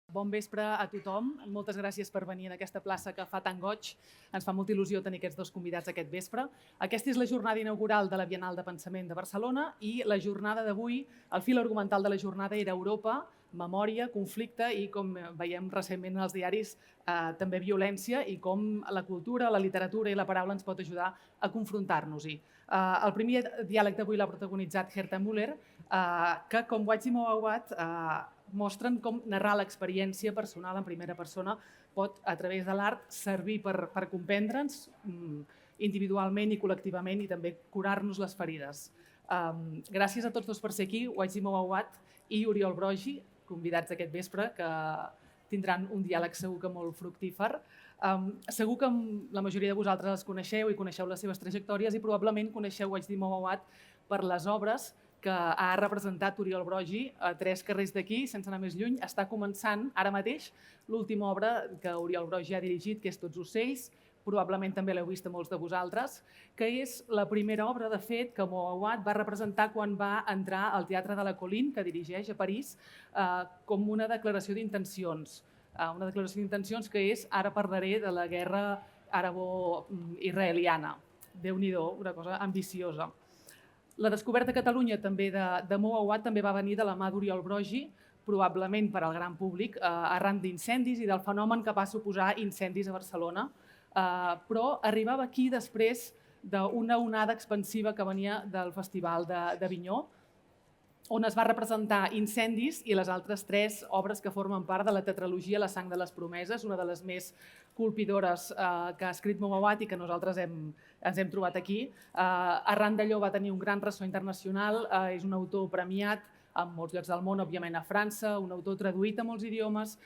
Bon vespre a tothom. Moltes gràcies per venir en aquesta plaça que fa tan goig. Ens fa molta il·lusió tenir aquests dos convidats aquest vespre. Aquesta és la jornada inaugural de la Bienal de Pensament de Barcelona i la jornada d'avui, el fil argumental de la jornada era Europa, memòria, conflicte i, com veiem recentment als diaris, també violència i com la cultura, la literatura i la paraula ens pot ajudar a confrontar-nos-hi. El primer diàleg d'avui l'ha protagonitzat Herta Müller, que, com vaig dir molt aguat, mostren com narrar l'experiència personal en primera persona pot, a través de l'art, servir per comprendre'ns individualment i col·lectivament i també curar-nos les ferides. Gràcies a tots dos per ser aquí, Waitzi Mouawad i Oriol Brogi, convidats aquest vespre, que tindran un diàleg segur que molt fructífer. Segur que la majoria de vosaltres els coneixeu i coneixeu les seves trajectòries i probablement coneixeu Waitzi Mouawad per les obres que ha representat Oriol Brogi a 3 carrers d'aquí, sense anar més lluny. Està començant ara mateix l'última obra que Oriol Brogi ha dirigit, que és Tots ocells, probablement també l'heu vist a molts de vosaltres, que és la primera obra, de fet, que Mouawad va representar quan va entrar al Teatre de la Colline, que dirigeix a París, com una declaració d'intencions. Una declaració d'intencions que és ara parlaré de la guerra àrabo-israeliana. Déu-n'hi-do, una cosa ambiciosa. La descoberta a Catalunya també de Mouawad també va venir de la mà d'Oriol Brogi, probablement per al gran públic, arran d'incendis i del fenomen que va suposar incendis a Barcelona, però arribava aquí després d'una onada expansiva que venia del Festival d'Avinyó, on es va representar Incendis i les altres 3 obres que formen part de la tetralogia La sang de les promeses, una de les més colpidores que ha escrit Mouawad i que nosaltres ens hem trobat aquí. Arran d'allò va tenir un gran ressò internacional, és un autor premiat en molts llocs del món, òbviament a França, un autor traduït a molts idiomes,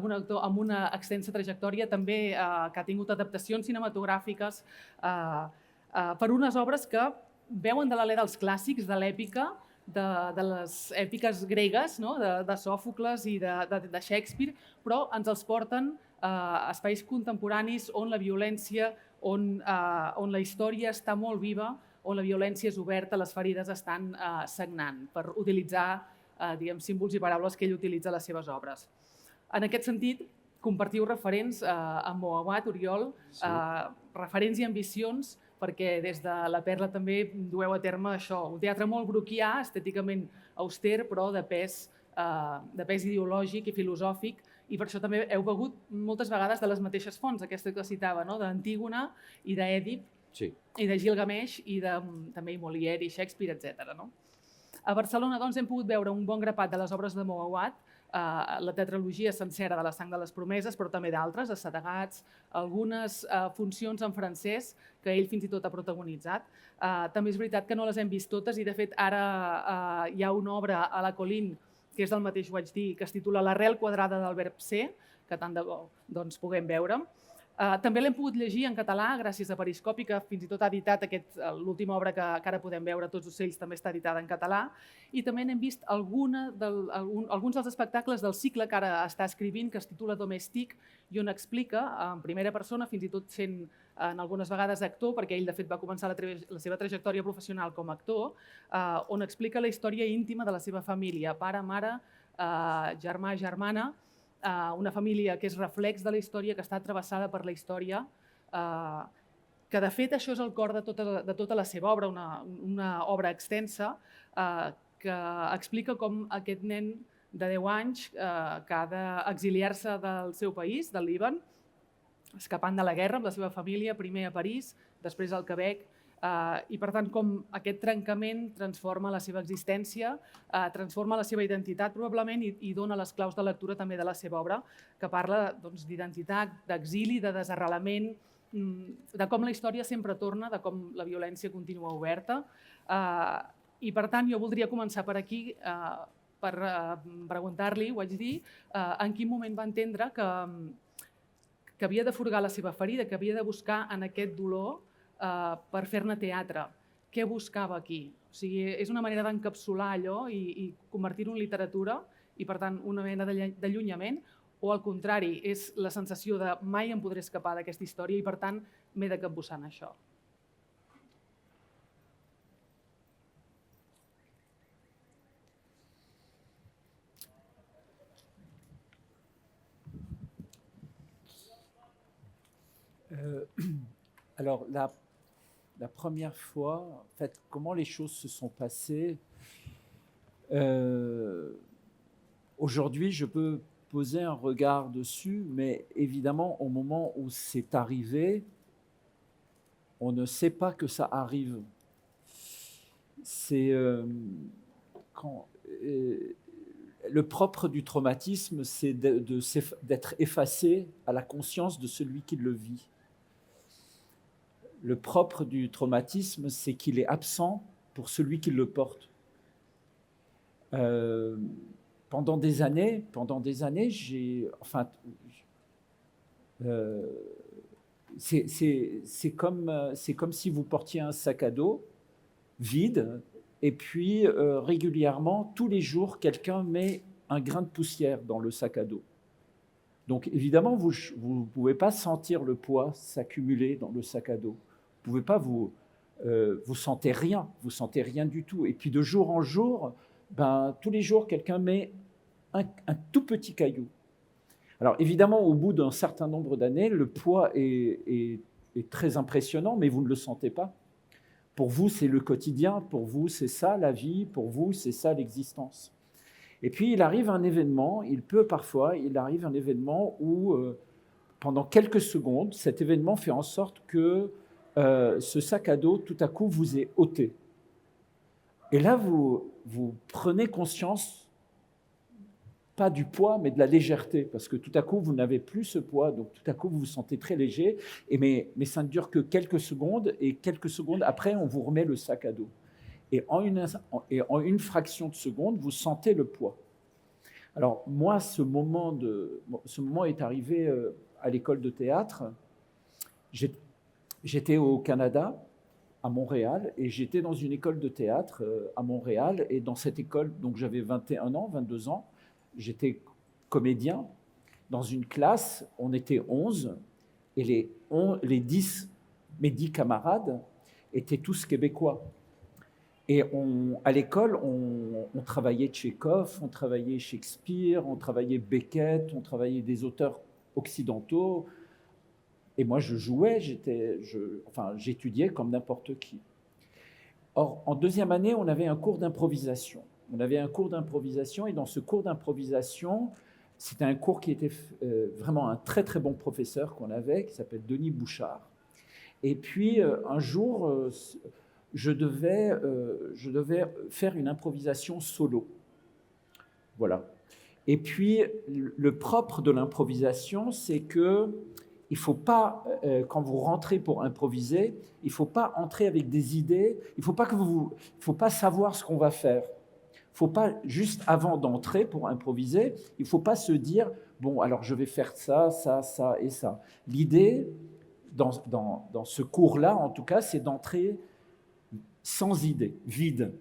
un autor amb una extensa trajectòria també que ha tingut adaptacions cinematogràfiques per unes obres que veuen de l'alè dels clàssics, de l'èpica, de les èpiques gregues, de Sòfocles i de Shakespeare, però ens els porten a espais contemporanis on la violència, on la història està molt viva, on la violència és oberta, les ferides estan sagnant, per utilitzar símbols i paraules que ell utilitza a les seves obres. En aquest sentit, compartiu referents amb Mouawad, Oriol, referents i ambicions, perquè des de la Perla també dueu a terme això, un teatre molt broquià, estèticament auster, però de pes ideològic i filosòfic, i per això també heu begut moltes vegades de les mateixes fonts, aquesta que citava, d'Antígona i d'Èdip, i de Gilgamesh, i també Molière i Shakespeare, etc. A Barcelona hem pogut veure un bon grapat de les obres de Mouawad, la tetralogia sencera de La sang de les promeses, però també d'altres, assedegats, algunes funcions en francès que ell fins i tot ha protagonitzat. També és veritat que no les hem vist totes i, de fet, ara hi ha una obra a la Colline, que és del mateix Waitzi, que es titula L'arrel quadrada del verb ser, que tant de bo puguem veure. També l'hem pogut llegir en català gràcies a Periscopi, que fins i tot ha editat l'última obra que ara podem veure, Tots ocells, també està editada en català. I també n'hem vist alguns dels espectacles del cicle que ara està escrivint, que es titula Domestic, i on explica, en primera persona, fins i tot sent algunes vegades actor, perquè ell de fet va començar la seva trajectòria professional com a actor, on explica la història íntima de la seva família, pare, mare, germà, germana, una família que és reflex de la història, que està travessada per la història, que de fet això és el cor de tota la seva obra, una obra extensa que explica com aquest nen de 10 anys que ha d'exiliar-se del seu país, del Líban, escapant de la guerra amb la seva família, primer a París, després al Quebec, i per tant com aquest trencament transforma la seva existència, transforma la seva identitat probablement i dona les claus de lectura també de la seva obra, que parla d'identitat, d'exili, de desarrelament, de com la història sempre torna, de com la violència continua oberta. I per tant jo voldria començar per aquí per preguntar-li, ho haig de dir, en quin moment va entendre que havia de furgar la seva ferida, que havia de buscar en aquest dolor per fer-ne teatre. Què buscava aquí? O sigui, és una manera d'encapsular allò i convertir-ho en literatura i, per tant, una mena d'allunyament, o al contrari, és la sensació de mai em podré escapar d'aquesta història i, per tant, m'he de capbussar en això. Euh, alors, la première fois, en fait, comment les choses se sont passées, aujourd'hui, je peux poser un regard dessus, mais évidemment, au moment où c'est arrivé, on ne sait pas que ça arrive. C'est quand le propre du traumatisme, c'est d'être effacé à la conscience de celui qui le vit. Le propre du traumatisme, c'est qu'il est absent pour celui qui le porte. Pendant des années, c'est comme si vous portiez un sac à dos vide, et puis régulièrement, tous les jours, quelqu'un met un grain de poussière dans le sac à dos. Donc évidemment, vous ne pouvez pas sentir le poids s'accumuler dans le sac à dos. Vous ne pouvez pas vous sentez rien du tout. Et puis de jour en jour, tous les jours, quelqu'un met un tout petit caillou. Alors évidemment, au bout d'un certain nombre d'années, le poids est très impressionnant, mais vous ne le sentez pas. Pour vous, c'est le quotidien, pour vous, c'est ça la vie, pour vous, c'est ça l'existence. Et puis il arrive un événement, il arrive un événement où pendant quelques secondes, cet événement fait en sorte que ce sac à dos, tout à coup, vous est ôté. Et là, vous prenez conscience, pas du poids, mais de la légèreté, parce que tout à coup, vous n'avez plus ce poids, donc tout à coup, vous vous sentez très léger, mais ça ne dure que quelques secondes, et quelques secondes après, on vous remet le sac à dos. Et en une fraction de seconde, vous sentez le poids. Alors moi, ce moment est arrivé à l'école de théâtre. J'étais au Canada, à Montréal, et j'étais dans une école de théâtre à Montréal, et dans cette école, donc j'avais 21 ans, 22 ans, j'étais comédien. Dans une classe, on était 11, et mes 10 camarades étaient tous québécois. Et à l'école, on travaillait Tchekhov, on travaillait Shakespeare, on travaillait Beckett, on travaillait des auteurs occidentaux. Et moi, je jouais, j'étudiais comme n'importe qui. Or, en deuxième année, on avait un cours d'improvisation. Et dans ce cours d'improvisation, c'était un cours qui était vraiment un très très bon professeur qu'on avait, qui s'appelle Denis Bouchard. Et puis, un jour, je devais faire une improvisation solo. Voilà. Et puis, le propre de l'improvisation, c'est que il ne faut pas, quand vous rentrez pour improviser, il ne faut pas entrer avec des idées, il ne faut pas savoir ce qu'on va faire. Il ne faut pas, juste avant d'entrer pour improviser, il ne faut pas se dire, bon, alors je vais faire ça, ça, ça et ça. L'idée, dans ce cours-là, en tout cas, c'est d'entrer sans idée, vide.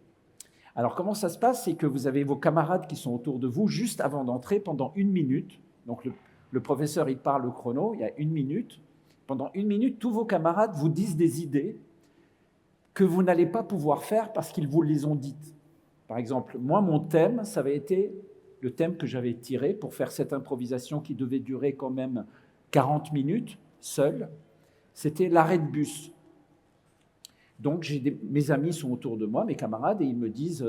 Alors comment ça se passe? C'est que vous avez vos camarades qui sont autour de vous juste avant d'entrer pendant 1 minute. Donc le professeur, il parle au chrono, il y a 1 minute. Pendant 1 minute, tous vos camarades vous disent des idées que vous n'allez pas pouvoir faire parce qu'ils vous les ont dites. Par exemple, moi, mon thème, ça avait été le thème que j'avais tiré pour faire cette improvisation qui devait durer quand même 40 minutes, seul. C'était l'arrêt de bus. Donc, mes amis sont autour de moi, mes camarades, et ils me disent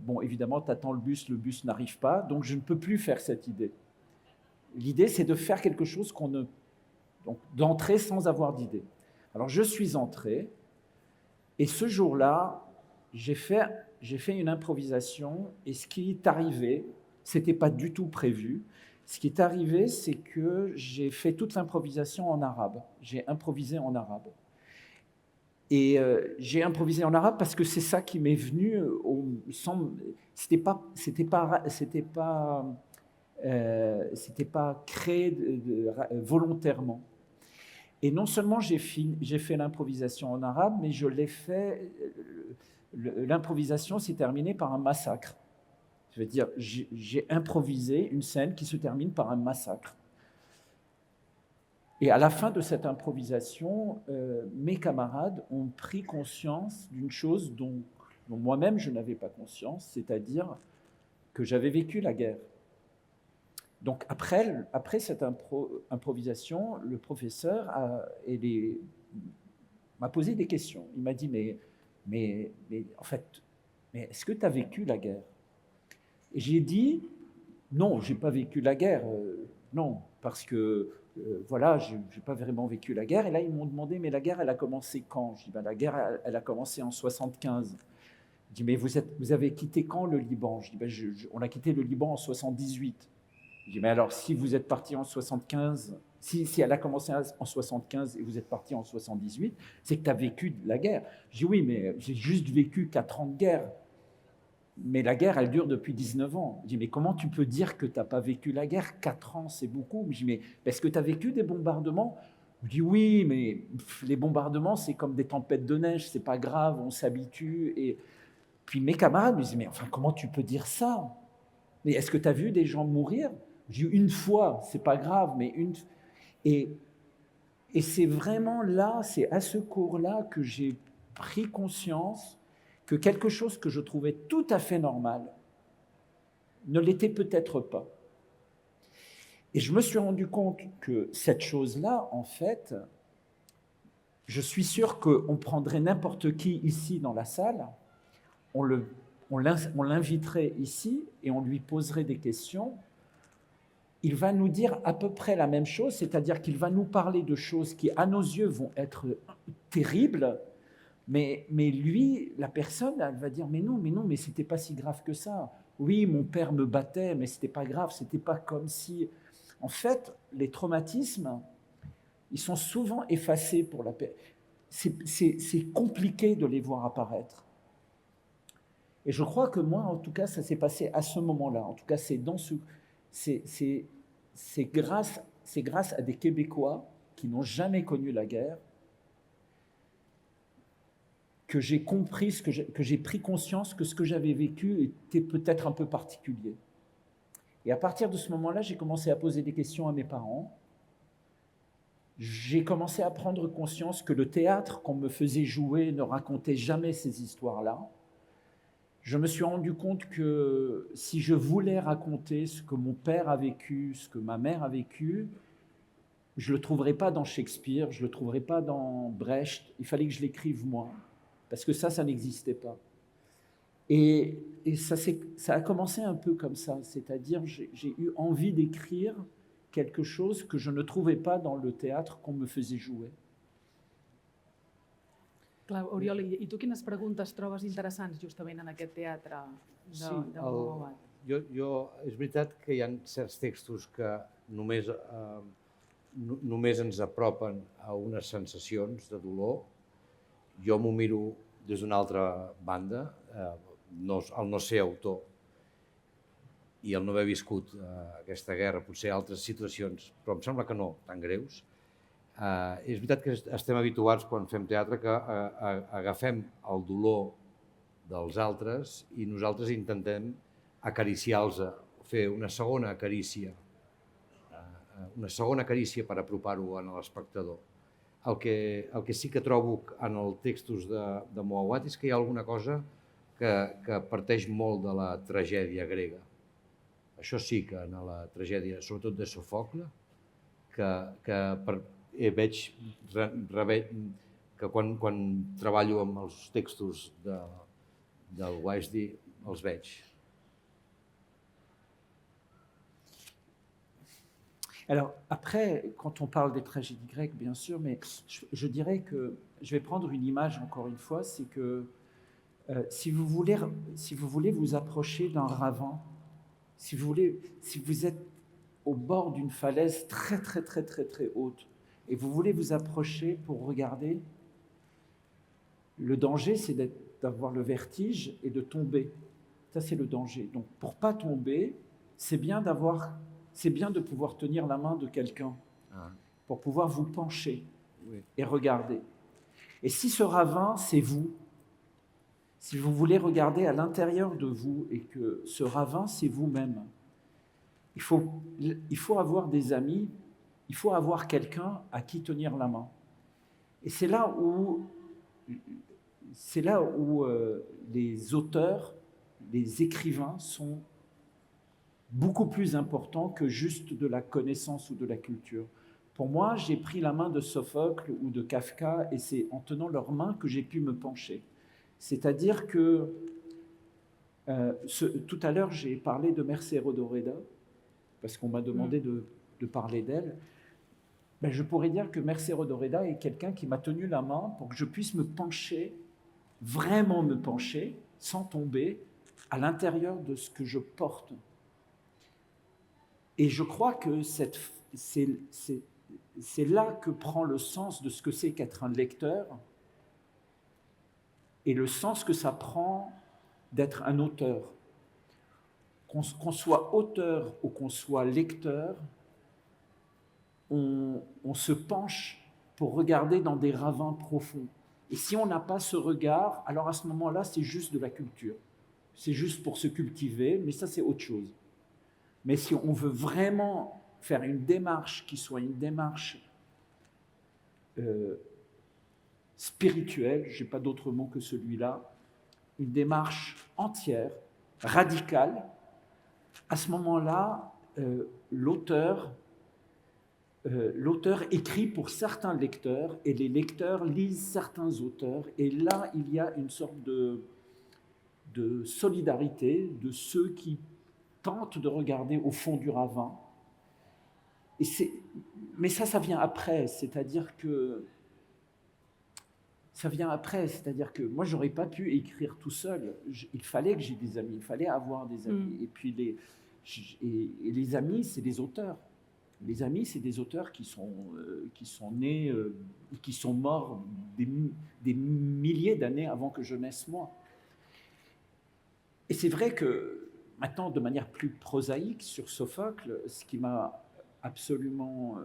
bon, évidemment, tu attends le bus n'arrive pas, donc je ne peux plus faire cette idée. L'idée, c'est de faire quelque chose donc d'entrer sans avoir d'idée. Alors, je suis entré, et ce jour-là, j'ai fait une improvisation, et ce qui est arrivé, ce n'était pas du tout prévu. Ce qui est arrivé, c'est que j'ai fait toute l'improvisation en arabe. J'ai improvisé en arabe. Et j'ai improvisé en arabe parce que c'est ça qui m'est venu. C'était pas créé volontairement. Et non seulement j'ai fait l'improvisation en arabe, mais je l'ai fait. L'improvisation s'est terminée par un massacre. Je veux dire, j'ai improvisé une scène qui se termine par un massacre. Et à la fin de cette improvisation, mes camarades ont pris conscience d'une chose dont moi-même je n'avais pas conscience, c'est-à-dire que j'avais vécu la guerre. Donc après cette improvisation, le professeur m'a posé des questions. Il m'a dit, mais en fait, mais est-ce que tu as vécu la guerre? Et j'ai dit, non, je n'ai pas vécu la guerre. Non, parce que voilà, je n'ai pas vraiment vécu la guerre. Et là, ils m'ont demandé, mais la guerre, elle a commencé quand? Je dis, ben, la guerre, elle a commencé en 75. Je dis, mais vous avez quitté quand le Liban? Je dis, ben, on a quitté le Liban en 78. Je dis, mais alors, si vous êtes parti en 75, si elle a commencé en 75 et vous êtes parti en 78, c'est que tu as vécu la guerre. Je dis, oui, mais j'ai juste vécu 4 ans de guerre. Mais la guerre, elle dure depuis 19 ans. Je dis, mais comment tu peux dire que tu n'as pas vécu la guerre? 4 ans, c'est beaucoup. Je dis, mais est-ce que tu as vécu des bombardements? Je dis, oui, mais les bombardements, c'est comme des tempêtes de neige, c'est pas grave, on s'habitue. Et puis mes camarades me disaient, mais enfin, comment tu peux dire ça? Mais est-ce que tu as vu des gens mourir? Je dis, une fois, c'est pas grave, mais une... Et c'est vraiment là, c'est à ce cours-là que j'ai pris conscience que quelque chose que je trouvais tout à fait normal ne l'était peut-être pas. Et je me suis rendu compte que cette chose-là, en fait, je suis sûr qu'on prendrait n'importe qui ici dans la salle, on l'inviterait ici et on lui poserait des questions. Il va nous dire à peu près la même chose, c'est-à-dire qu'il va nous parler de choses qui, à nos yeux, vont être terribles, mais lui, la personne, elle va dire, mais non, mais c'était pas si grave que ça. Oui, mon père me battait, mais c'était pas grave, c'était pas comme si... En fait, les traumatismes, ils sont souvent effacés pour la personne. C'est compliqué de les voir apparaître. Et je crois que moi, en tout cas, ça s'est passé à ce moment-là. En tout cas, c'est grâce à des Québécois qui n'ont jamais connu la guerre que j'ai compris, que j'ai pris conscience que ce que j'avais vécu était peut-être un peu particulier. Et à partir de ce moment-là, j'ai commencé à poser des questions à mes parents. J'ai commencé à prendre conscience que le théâtre qu'on me faisait jouer ne racontait jamais ces histoires-là. Je me suis rendu compte que si je voulais raconter ce que mon père a vécu, ce que ma mère a vécu, je ne le trouverais pas dans Shakespeare, je ne le trouverais pas dans Brecht, il fallait que je l'écrive moi, parce que ça n'existait pas. Et ça a commencé un peu comme ça, c'est-à-dire j'ai eu envie d'écrire quelque chose que je ne trouvais pas dans le théâtre qu'on me faisait jouer. Clar, Oriol, i tu quines preguntes trobes interessants justament en aquest teatre de Montgat? És veritat que hi ha certs textos que només ens apropen a unes sensacions de dolor. Jo m'ho miro des d'una altra banda, el no ser autor i el no haver viscut aquesta guerra, potser altres situacions, però em sembla que no tan greus. És veritat que estem habituats, quan fem teatre, que agafem el dolor dels altres i nosaltres intentem acariciar-los, fer una segona carícia per apropar-ho a l'espectador. El que sí que trobo en els textos de Moawat és que hi ha alguna cosa que parteix molt de la tragèdia grega. Això sí que en la tragèdia, sobretot de Sofocle, veig que quan treballo amb els textos del Waisdi els veig. Alors après, quand on parle des tragédies grecques, bien sûr, mais je dirais que, je vais prendre une image encore une fois, c'est que si vous voulez vous approcher d'un ravin, si vous êtes au bord d'une falaise très très très très très haute et vous voulez vous approcher pour regarder, le danger c'est d'avoir le vertige et de tomber. Ça c'est le danger. Donc pour pas tomber, c'est bien de pouvoir tenir la main de quelqu'un pour pouvoir vous pencher et regarder. Et si ce ravin c'est vous, si vous voulez regarder à l'intérieur de vous et que ce ravin, c'est vous-même, il faut avoir des amis, il faut avoir quelqu'un à qui tenir la main. Et c'est là où les auteurs, les écrivains sont beaucoup plus important que juste de la connaissance ou de la culture. Pour moi, j'ai pris la main de Sophocle ou de Kafka et c'est en tenant leurs mains que j'ai pu me pencher. C'est-à-dire que tout à l'heure, j'ai parlé de Mercè Rodoreda, parce qu'on m'a demandé de parler d'elle. Ben, je pourrais dire que Mercè Rodoreda est quelqu'un qui m'a tenu la main pour que je puisse me pencher, vraiment me pencher, sans tomber, à l'intérieur de ce que je porte. Et je crois que c'est là que prend le sens de ce que c'est qu'être un lecteur et le sens que ça prend d'être un auteur. Qu'on soit auteur ou qu'on soit lecteur, on se penche pour regarder dans des ravins profonds. Et si on n'a pas ce regard, alors à ce moment-là, c'est juste de la culture. C'est juste pour se cultiver, mais ça, c'est autre chose. Mais si on veut vraiment faire une démarche qui soit une démarche spirituelle, je n'ai pas d'autre mot que celui-là, une démarche entière, radicale, à ce moment-là, l'auteur écrit pour certains lecteurs et les lecteurs lisent certains auteurs. Et là, il y a une sorte de solidarité de ceux qui tentent de regarder au fond du ravin. Mais ça vient après, c'est-à-dire que moi, je n'aurais pas pu écrire tout seul. Il fallait que j'ai des amis, il fallait avoir des amis. Et puis les amis, c'est des auteurs. Les amis, c'est des auteurs qui sont nés, qui sont morts des milliers d'années avant que je naisse moi. Et c'est vrai que maintenant, de manière plus prosaïque sur Sophocle, ce qui m'a absolument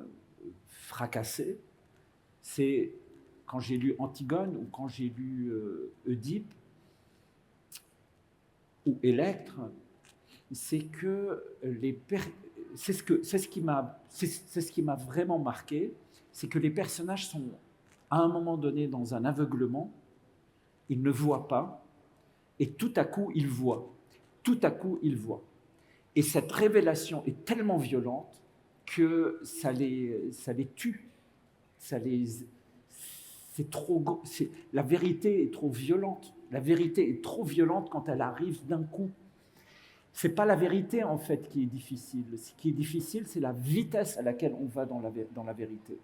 fracassé, c'est quand j'ai lu Antigone ou quand j'ai lu Oedipe ou Électre, c'est que c'est ce qui m'a vraiment marqué, c'est que les personnages sont à un moment donné dans un aveuglement, ils ne voient pas, et tout à coup ils voient. Tout à coup ils voient. Et cette révélation est tellement violente que ça les tue. La vérité est trop violente. La vérité est trop violente quand elle arrive d'un coup. C'est pas la vérité en fait qui est difficile. Ce qui est difficile, c'est la vitesse à laquelle on va dans la vérité.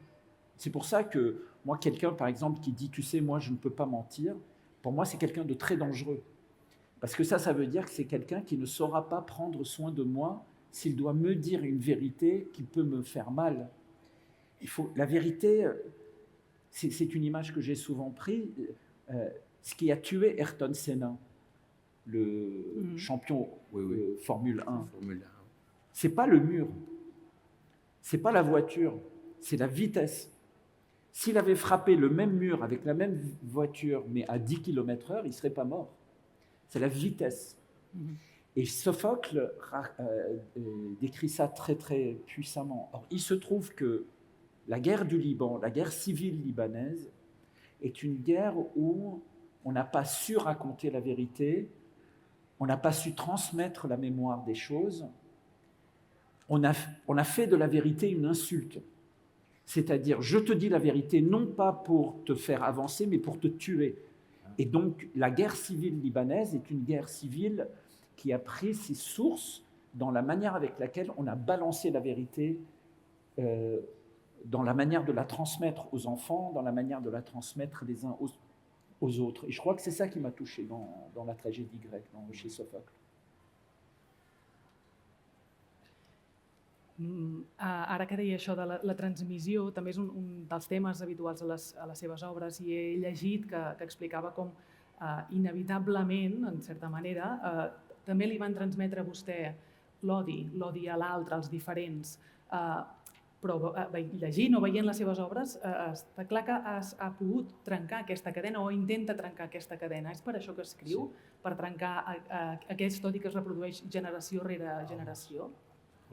C'est pour ça que moi, quelqu'un par exemple qui dit, tu sais, moi je ne peux pas mentir, pour moi c'est quelqu'un de très dangereux. Parce que ça veut dire que c'est quelqu'un qui ne saura pas prendre soin de moi s'il doit me dire une vérité qui peut me faire mal. La vérité, c'est une image que j'ai souvent prise. Ce qui a tué Ayrton Senna, le champion Formule 1, c'est pas le mur, c'est pas la voiture, c'est la vitesse. S'il avait frappé le même mur avec la même voiture, mais à 10 km/h, il ne serait pas mort. C'est la vitesse. Et Sophocle décrit ça très très puissamment. Or, il se trouve que la guerre du Liban, la guerre civile libanaise, est une guerre où on n'a pas su raconter la vérité, on n'a pas su transmettre la mémoire des choses, on a fait de la vérité une insulte. C'est-à-dire, je te dis la vérité non pas pour te faire avancer, mais pour te tuer. Et donc, la guerre civile libanaise est une guerre civile qui a pris ses sources dans la manière avec laquelle on a balancé la vérité, dans la manière de la transmettre aux enfants, dans la manière de la transmettre les uns aux autres. Et je crois que c'est ça qui m'a touché dans la tragédie grecque, chez Sophocle. Ara que deia això de la transmissió, també és un dels temes habituals a les seves obres i he llegit que explicava com inevitablement, en certa manera, també li van transmetre a vostè l'odi a l'altre, als diferents, però llegint o veient les seves obres està clar que ha pogut trencar aquesta cadena o intenta trencar aquesta cadena. És per això que escriu, per trencar aquest odi que es reprodueix generació rere generació?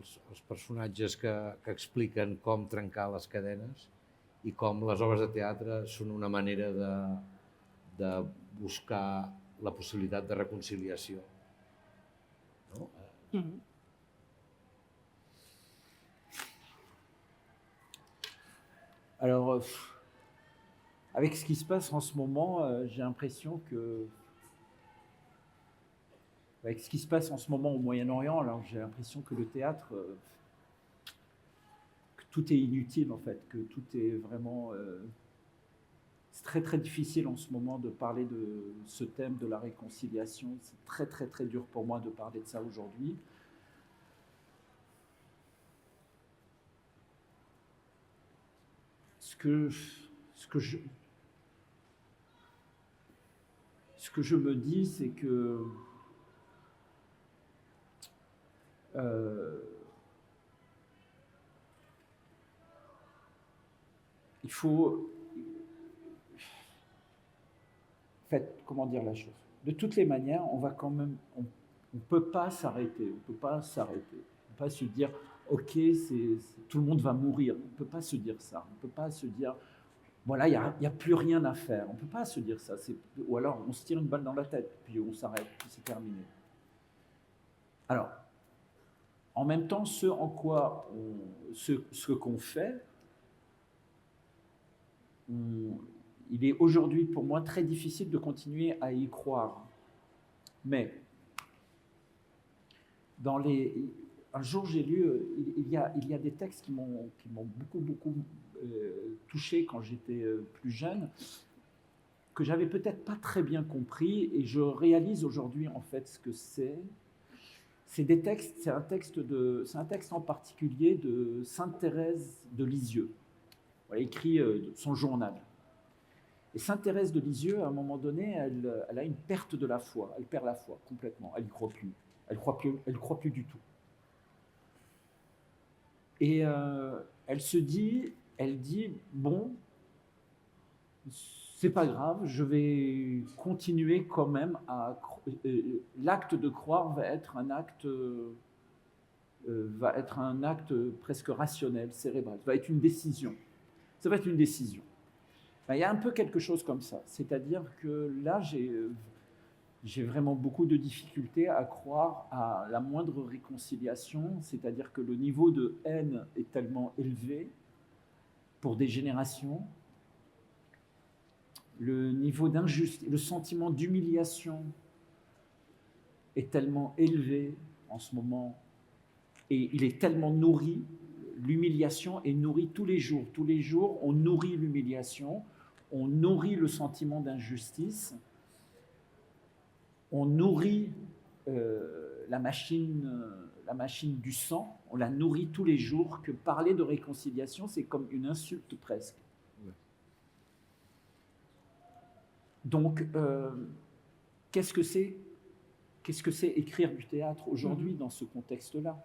Els personatges que expliquen com trencar les cadenes i com les obres de teatre són una manera de buscar la possibilitat de reconciliació. No? Alors, avec ce qui se passe en ce moment, j'ai l'impression que... Avec ce qui se passe en ce moment au Moyen-Orient, alors j'ai l'impression que le théâtre, que tout est inutile en fait, que tout est vraiment... c'est très très difficile en ce moment de parler de ce thème de la réconciliation. C'est très très très dur pour moi de parler de ça aujourd'hui. Ce que je me dis, c'est que il faut, en fait, comment dire la chose? De toutes les manières, on va quand même, on peut pas s'arrêter, on peut pas s'arrêter, on peut pas se dire, ok, tout le monde va mourir. On peut pas se dire ça. On peut pas se dire, voilà, il y a plus rien à faire. On peut pas se dire ça. Ou alors, on se tire une balle dans la tête, puis on s'arrête, puis c'est terminé. Alors, en même temps, ce qu'on fait, il est aujourd'hui pour moi très difficile de continuer à y croire. Mais un jour j'ai lu, il y a des textes qui m'ont beaucoup touché quand j'étais plus jeune, que j'avais peut-être pas très bien compris, et je réalise aujourd'hui en fait ce que c'est. C'est un texte en particulier de Sainte Thérèse de Lisieux. Elle a écrit son journal. Et Sainte Thérèse de Lisieux, à un moment donné, elle a une perte de la foi. Elle perd la foi complètement. Elle n'y croit plus. Elle croit plus du tout. Et elle dit, bon, c'est pas grave, je vais continuer quand même l'acte de croire va être un acte presque rationnel, cérébral. Ça va être une décision. Ça va être une décision. Ben, il y a un peu quelque chose comme ça. C'est-à-dire que là, j'ai vraiment beaucoup de difficultés à croire à la moindre réconciliation, c'est-à-dire que le niveau de haine est tellement élevé pour des générations, le niveau d'injustice, le sentiment d'humiliation est tellement élevé en ce moment, et il est tellement nourri, l'humiliation est nourrie tous les jours. Tous les jours, on nourrit l'humiliation, on nourrit le sentiment d'injustice, on nourrit la machine du sang, on la nourrit tous les jours, que parler de réconciliation, c'est comme une insulte presque. Ouais. Donc, qu'est-ce que c'est écrire du théâtre aujourd'hui dans ce contexte-là?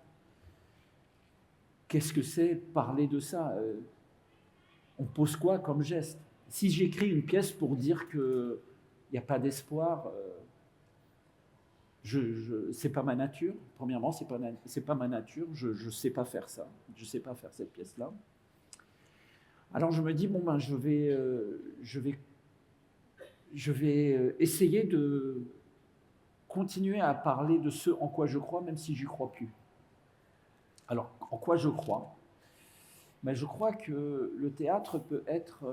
Qu'est-ce que c'est parler de ça? On pose quoi comme geste? Si j'écris une pièce pour dire qu'il n'y a pas d'espoir, c'est pas ma nature. Premièrement, c'est pas ma nature. Je sais pas faire ça. Je sais pas faire cette pièce-là. Alors je me dis bon ben je vais essayer de continuer à parler de ce en quoi je crois, même si j'y crois plus. Alors en quoi je crois? Ben, je crois que le théâtre peut être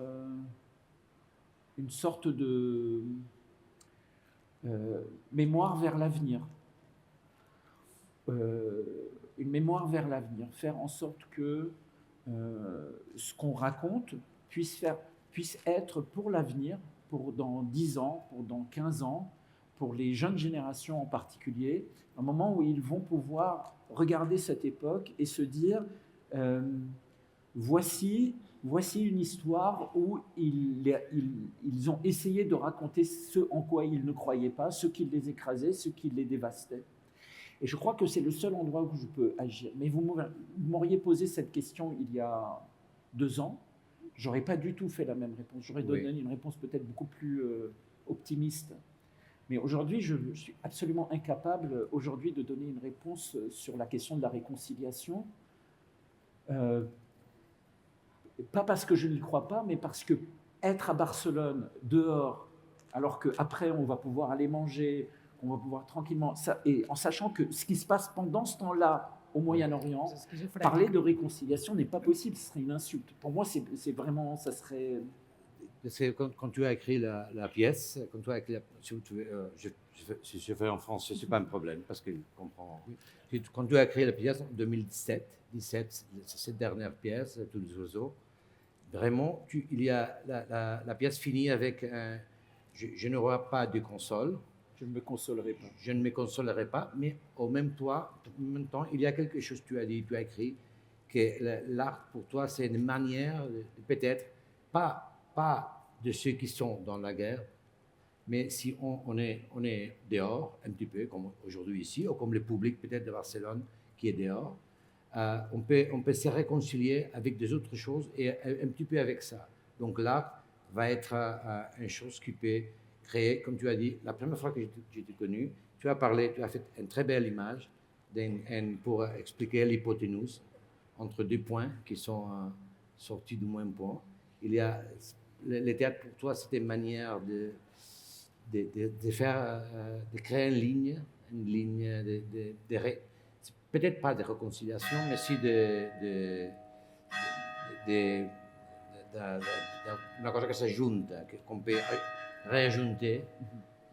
une sorte de mémoire vers l'avenir. Une mémoire vers l'avenir. Faire en sorte que ce qu'on raconte puisse être pour l'avenir, pour dans 10 ans, pour dans 15 ans, pour les jeunes générations en particulier, un moment où ils vont pouvoir regarder cette époque et se dire voici une histoire où ils ont essayé de raconter ce en quoi ils ne croyaient pas, ce qui les écrasait, ce qui les dévastait. Et je crois que c'est le seul endroit où je peux agir. Mais vous m'auriez posé cette question il y a 2 ans, j'aurais pas du tout fait la même réponse. J'aurais donné une réponse peut-être beaucoup plus optimiste. Mais aujourd'hui, je suis absolument incapable aujourd'hui de donner une réponse sur la question de la réconciliation. Pas parce que je n'y crois pas, mais parce que être à Barcelone, dehors, alors qu'après on va pouvoir aller manger, on va pouvoir tranquillement, et en sachant que ce qui se passe pendant ce temps-là au Moyen-Orient, és esquizofrènic. parler de réconciliation n'est pas possible, ce serait une insulte. Pour moi, c'est vraiment, ça serait... Parce que quand tu as écrit la pièce, quand tu as écrit si je fais en français, ce n'est pas un problème, parce qu'il comprend. Quand tu as écrit la pièce en 2017, cette dernière pièce, Tous les oiseaux, vraiment, il y a la pièce finit avec je n'aurai pas de console. Je ne me consolerai pas. Je ne me consolerai pas, mais en même temps, il y a quelque chose, tu as dit, tu as écrit, que l'art pour toi, c'est une manière, peut-être, pas de ceux qui sont dans la guerre, mais si on est dehors, un petit peu, comme aujourd'hui ici, ou comme le public peut-être de Barcelone qui est dehors, on peut se réconcilier avec des autres choses et un petit peu avec ça. Donc l'art va être une chose qui peut créer, comme tu as dit, la première fois que je t'ai connu, tu as fait une très belle image pour expliquer l'hypoténuse entre deux points qui sont sortis du même point. Il y a le théâtre pour toi, c'était une manière de créer une ligne peut-être pas de réconciliation, mais si una cosa que s'ajunta, qu'on peut réajunter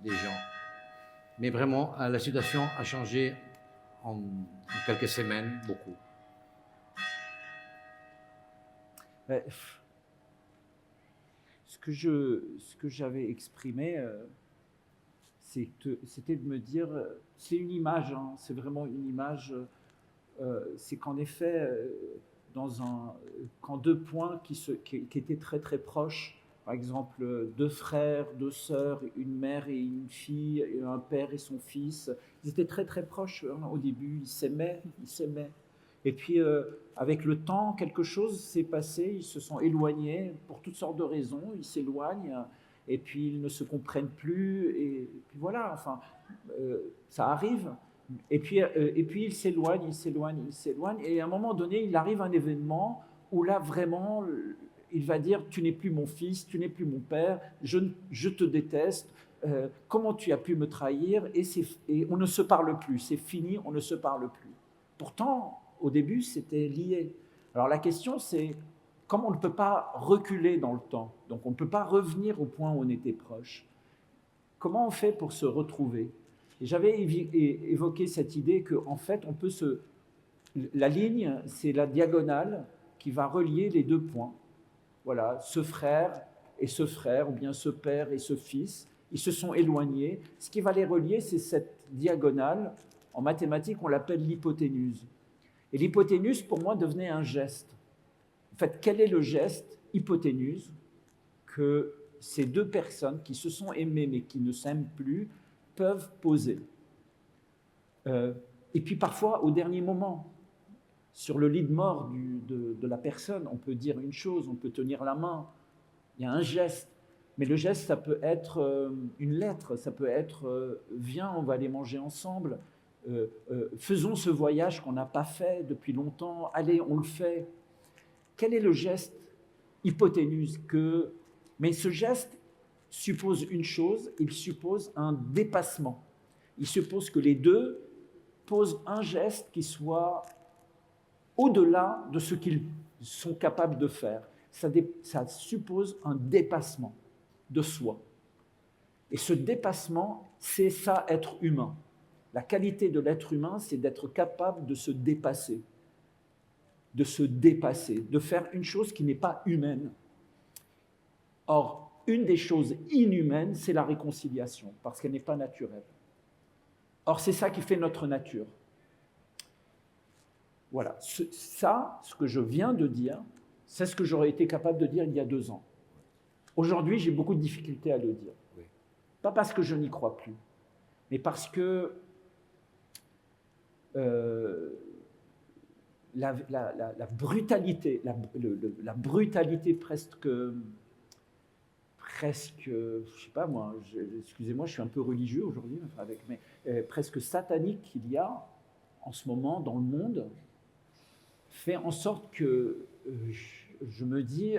des gens. Mais vraiment, la situation a changé en quelques semaines, beaucoup. Ce que j'avais exprimé, c'était de me dire, c'est une image, hein, c'est vraiment une image, c'est qu'en effet, quand deux points qui étaient très très proches, par exemple deux frères, deux sœurs, une mère et une fille, un père et son fils, ils étaient très très proches hein, au début, ils s'aimaient. Et puis, avec le temps, quelque chose s'est passé, ils se sont éloignés pour toutes sortes de raisons, ils s'éloignent, et puis ils ne se comprennent plus, et puis voilà, enfin, ça arrive. Et puis ils s'éloignent, et à un moment donné, il arrive un événement où là, vraiment, il va dire « tu n'es plus mon fils, tu n'es plus mon père, je te déteste, comment tu as pu me trahir ?» et on ne se parle plus, c'est fini, on ne se parle plus. Pourtant, au début, c'était lié. Alors la question, c'est comment on ne peut pas reculer dans le temps, donc on ne peut pas revenir au point où on était proche. Comment on fait pour se retrouver? Et j'avais évoqué cette idée qu'en fait, la ligne, c'est la diagonale qui va relier les deux points. Voilà, ce frère, ou bien ce père et ce fils, ils se sont éloignés. Ce qui va les relier, c'est cette diagonale. En mathématiques, on l'appelle l'hypoténuse. Et l'hypoténuse, pour moi, devenait un geste. En fait, quel est le geste hypoténuse que ces deux personnes qui se sont aimées mais qui ne s'aiment plus peuvent poser? Et puis parfois, au dernier moment, sur le lit de mort de la personne, on peut dire une chose, on peut tenir la main, il y a un geste. Mais le geste, ça peut être une lettre, ça peut être « viens, on va aller manger ensemble ». Faisons ce voyage qu'on n'a pas fait depuis longtemps, allez, on le fait. Quel est le geste hypoténuse Mais ce geste suppose une chose, il suppose un dépassement. Il suppose que les deux posent un geste qui soit au-delà de ce qu'ils sont capables de faire. Ça suppose un dépassement de soi. Et ce dépassement, c'est ça, être humain. La qualité de l'être humain, c'est d'être capable de se dépasser, de faire une chose qui n'est pas humaine. Or, une des choses inhumaines, c'est la réconciliation, parce qu'elle n'est pas naturelle. Or, c'est ça qui fait notre nature. Voilà, ce que je viens de dire, c'est ce que j'aurais été capable de dire il y a 2 ans. Aujourd'hui, j'ai beaucoup de difficultés à le dire. Oui. Pas parce que je n'y crois plus, mais parce que la brutalité, la brutalité presque, je sais pas moi, excusez-moi, je suis un peu religieux aujourd'hui, mais presque satanique qu'il y a en ce moment dans le monde, fait en sorte que je me dis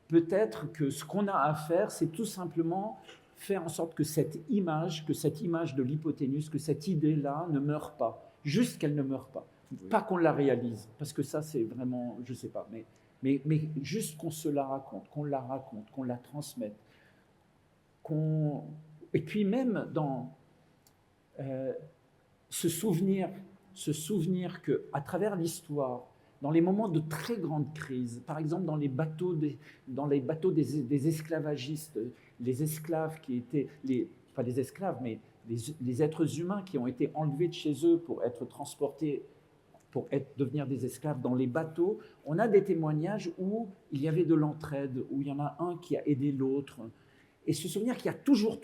peut-être que ce qu'on a à faire, c'est tout simplement faire en sorte que cette image de l'hypoténuse, que cette idée-là ne meure pas, juste qu'elle ne meure pas. Pas qu'on la réalise, parce que ça, c'est vraiment, je ne sais pas, mais juste qu'on se la raconte, qu'on la transmette. Et puis même dans se souvenir qu'à travers l'histoire, dans les moments de très grande crise, par exemple dans les bateaux des esclavagistes, les esclaves qui étaient, pas les esclaves, mais les êtres humains qui ont été enlevés de chez eux pour être transportés, devenir des esclaves dans les bateaux, on a des témoignages où il y avait de l'entraide, où il y en a un qui a aidé l'autre. Et se souvenir qu'il y a toujours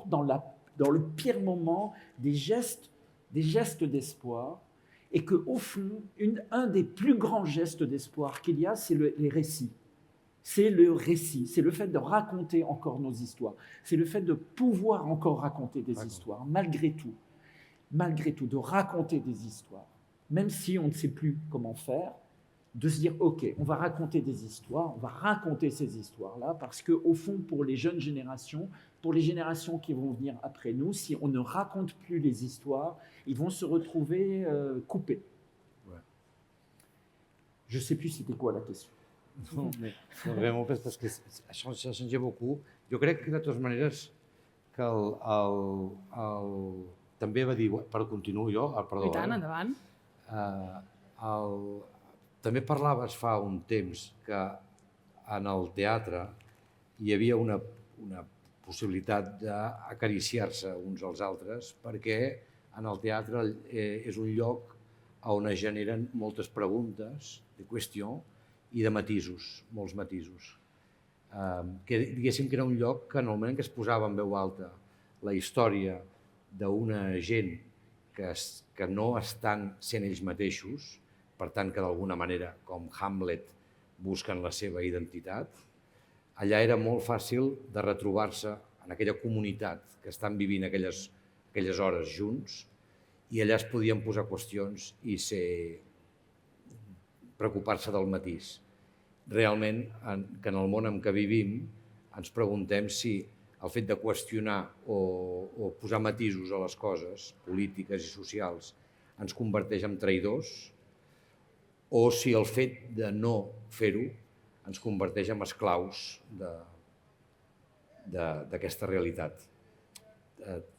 dans le pire moment des gestes d'espoir, et qu'au fond, un des plus grands gestes d'espoir qu'il y a, c'est les récits. C'est le récit, c'est le fait de raconter encore nos histoires, c'est le fait de pouvoir encore raconter des histoires, malgré tout, de raconter des histoires, même si on ne sait plus comment faire, de se dire, ok, on va raconter des histoires, on va raconter ces histoires-là, parce qu'au fond, pour les jeunes générations, pour les générations qui vont venir après nous, si on ne raconte plus les histoires, ils vont se retrouver coupés. Ouais. Je ne sais plus c'était quoi la question. No, vraiment, parce que ça change beaucoup. Jo crec que, de totes maneres, que també va dir, per continuar jo, perdó. I tant, endavant. També parlaves fa un temps que en el teatre hi havia una possibilitat d'acariciar-se uns als altres, perquè en el teatre és un lloc on es generen moltes preguntes, de qüestió, i de matisos, molts matisos. Diguéssim que era un lloc que en el moment que es posava en veu alta la història d'una gent que no estan sent ells mateixos, per tant que d'alguna manera, com Hamlet, busquen la seva identitat, allà era molt fàcil de retrobar-se en aquella comunitat que estan vivint aquelles hores junts, i allà es podien posar qüestions i preocupar-se del matís. Realment, que en el món en què vivim ens preguntem si el fet de qüestionar o posar matisos a les coses polítiques i socials ens converteix en traïdors, o si el fet de no fer-ho ens converteix en esclaus d'aquesta realitat.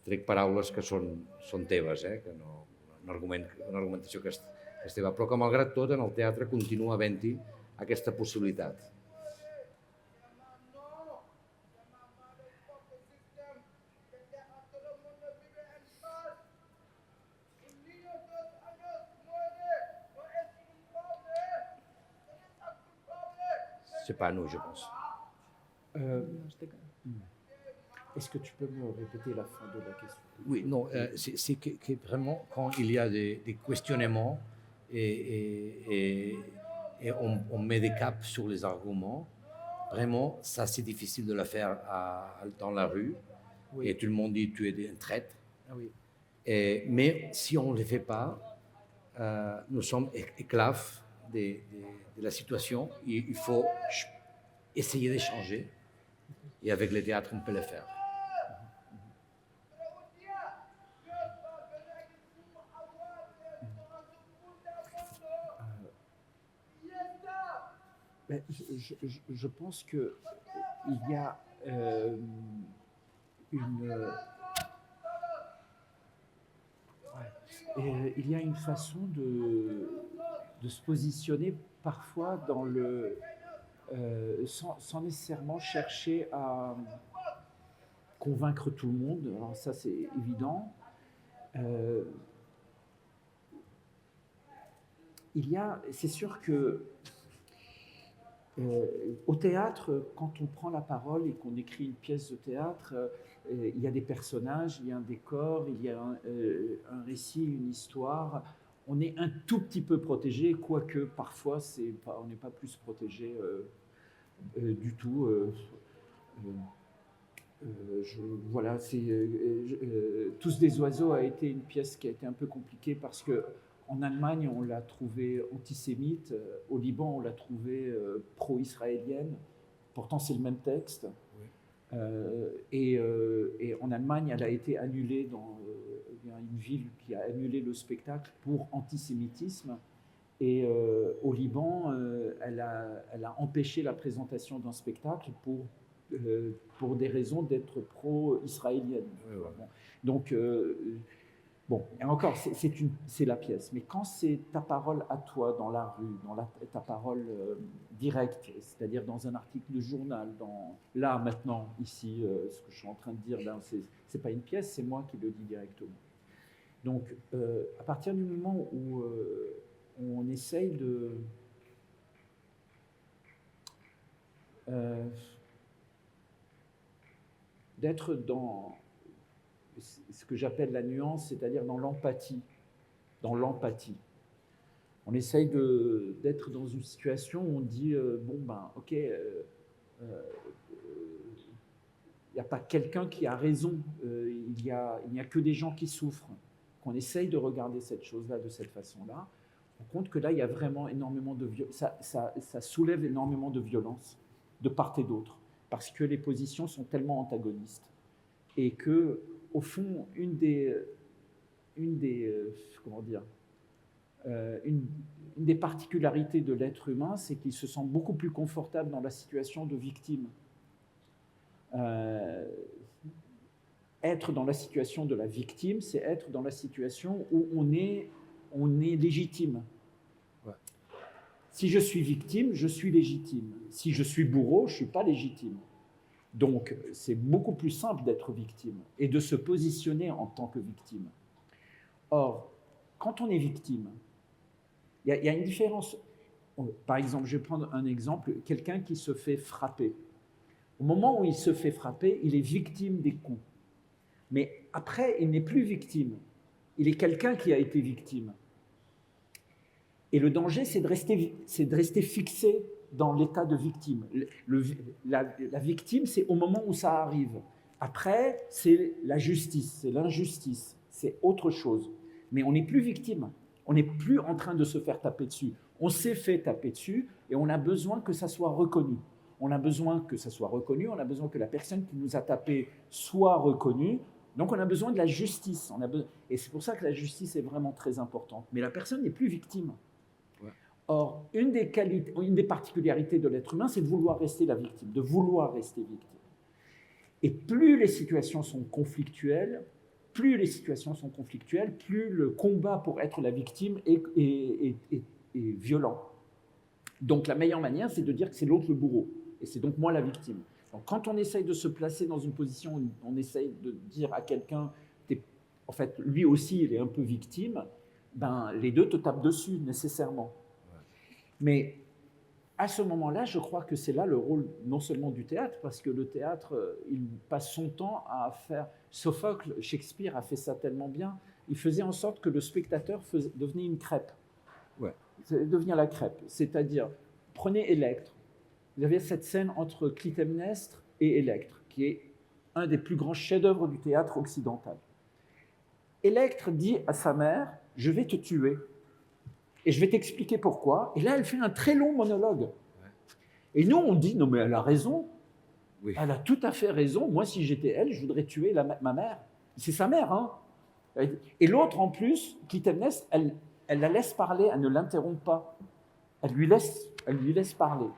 Trec paraules que són teves, que no, una argumentació que és teva, però que malgrat tot en el teatre continua havent-hi aquesta possibilitat. C'est pas à nous, je pense. Est-ce que tu peux me répéter la fin de la question? Oui, non, c'est que vraiment, quand il y a des questionnements et on met des caps sur les arguments, vraiment, ça c'est difficile de le faire dans la rue. Oui. Et tout le monde dit tu es un traître. Ah oui. Mais si on ne le fait pas, nous sommes esclaves de la situation. Il faut essayer de changer. Et avec le théâtre, on peut le faire. Je pense qu'il y a il y a une façon de se positionner parfois dans sans nécessairement chercher à convaincre tout le monde. Alors ça, c'est évident. C'est sûr que au théâtre, quand on prend la parole et qu'on écrit une pièce de théâtre, il y a des personnages, il y a un décor, il y a un récit, une histoire. On est un tout petit peu protégé, quoique parfois on n'est pas plus protégé du tout. Voilà, Tous des oiseaux a été une pièce qui a été un peu compliquée parce que en Allemagne, on l'a trouvée antisémite. Au Liban, on l'a trouvée pro-israélienne. Pourtant, c'est le même texte. Oui. Et en Allemagne, elle a été annulée une ville qui a annulé le spectacle pour antisémitisme. Et au Liban, elle a empêché la présentation d'un spectacle pour des raisons d'être pro-israélienne. Ouais, ouais. Bon. Donc, bon, et encore, c'est la pièce. Mais quand c'est ta parole à toi, dans la rue, ta parole directe, c'est-à-dire dans un article de journal, là, maintenant, ici, ce que je suis en train de dire, là, c'est pas une pièce, c'est moi qui le dis directement. Donc, à partir du moment où on essaye d'être dans ce que j'appelle la nuance, c'est-à-dire dans l'empathie. Dans l'empathie. On essaye d'être dans une situation où on dit bon ben ok, il n'y a pas quelqu'un qui a raison, il n'y a que des gens qui souffrent. Qu'on essaye de regarder cette chose-là de cette façon-là, on compte que là il y a vraiment énormément de violence, ça soulève énormément de violence de part et d'autre, parce que les positions sont tellement antagonistes et que au fond, une des particularités de l'être humain, c'est qu'il se sent beaucoup plus confortable dans la situation de victime. Être dans la situation de la victime, c'est être dans la situation où on est légitime. Ouais. Si je suis victime, je suis légitime. Si je suis bourreau, je ne suis pas légitime. Donc, c'est beaucoup plus simple d'être victime et de se positionner en tant que victime. Or, quand on est victime, il y a une différence. Par exemple, je vais prendre un exemple, quelqu'un qui se fait frapper. Au moment où il se fait frapper, il est victime des coups. Mais après, il n'est plus victime. Il est quelqu'un qui a été victime. Et le danger, c'est de rester fixé dans l'état de victime. La victime, c'est au moment où ça arrive. Après, c'est la justice, c'est l'injustice, c'est autre chose. Mais on n'est plus victime. On n'est plus en train de se faire taper dessus. On s'est fait taper dessus et on a besoin que ça soit reconnu. On a besoin que ça soit reconnu, on a besoin que la personne qui nous a tapé soit reconnue. Donc on a besoin de la justice. Et c'est pour ça que la justice est vraiment très importante. Mais la personne n'est plus victime. Or, une des particularités de l'être humain, c'est de vouloir rester la victime, de vouloir rester victime. Et plus les situations sont conflictuelles, plus le combat pour être la victime est violent. Donc la meilleure manière, c'est de dire que c'est l'autre le bourreau, et c'est donc moi la victime. Donc quand on essaye de se placer dans une position où on essaye de dire à quelqu'un, en fait, lui aussi, il est un peu victime, ben, les deux te tapent dessus, nécessairement. Mais à ce moment-là, je crois que c'est là le rôle non seulement du théâtre, parce que le théâtre, il passe son temps à faire... Sophocle, Shakespeare a fait ça tellement bien, il faisait en sorte que le spectateur devenait une crêpe. Ouais. Devenir la crêpe, c'est-à-dire, prenez Électre. Vous avez cette scène entre Clytemnestre et Électre, qui est un des plus grands chefs-d'œuvre du théâtre occidental. Électre dit à sa mère, « Je vais te tuer. » Et je vais t'expliquer pourquoi. Et là, elle fait un très long monologue. Et nous, on dit, non mais elle a raison. Oui. Elle a tout à fait raison. Moi, si j'étais elle, je voudrais tuer ma mère. C'est sa mère, hein. Et l'autre, en plus, Clytemnestre, elle la laisse parler, elle ne l'interrompt pas. Elle lui laisse parler.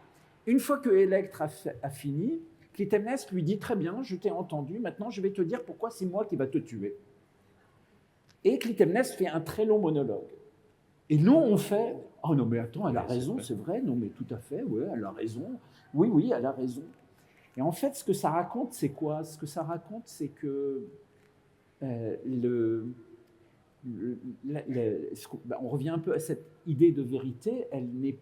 Une fois que Électre a fini, Clytemnestre lui dit, très bien, je t'ai entendu, maintenant je vais te dire pourquoi c'est moi qui va te tuer. Et Clytemnestre fait un très long monologue. Et nous, on fait « Oh non, mais attends, elle a raison, c'est vrai, non, mais tout à fait, ouais, elle a raison. Oui, elle a raison. » Et en fait, ce que ça raconte, c'est quoi? Ce que ça raconte, c'est que on revient un peu à cette idée de vérité, elle n'est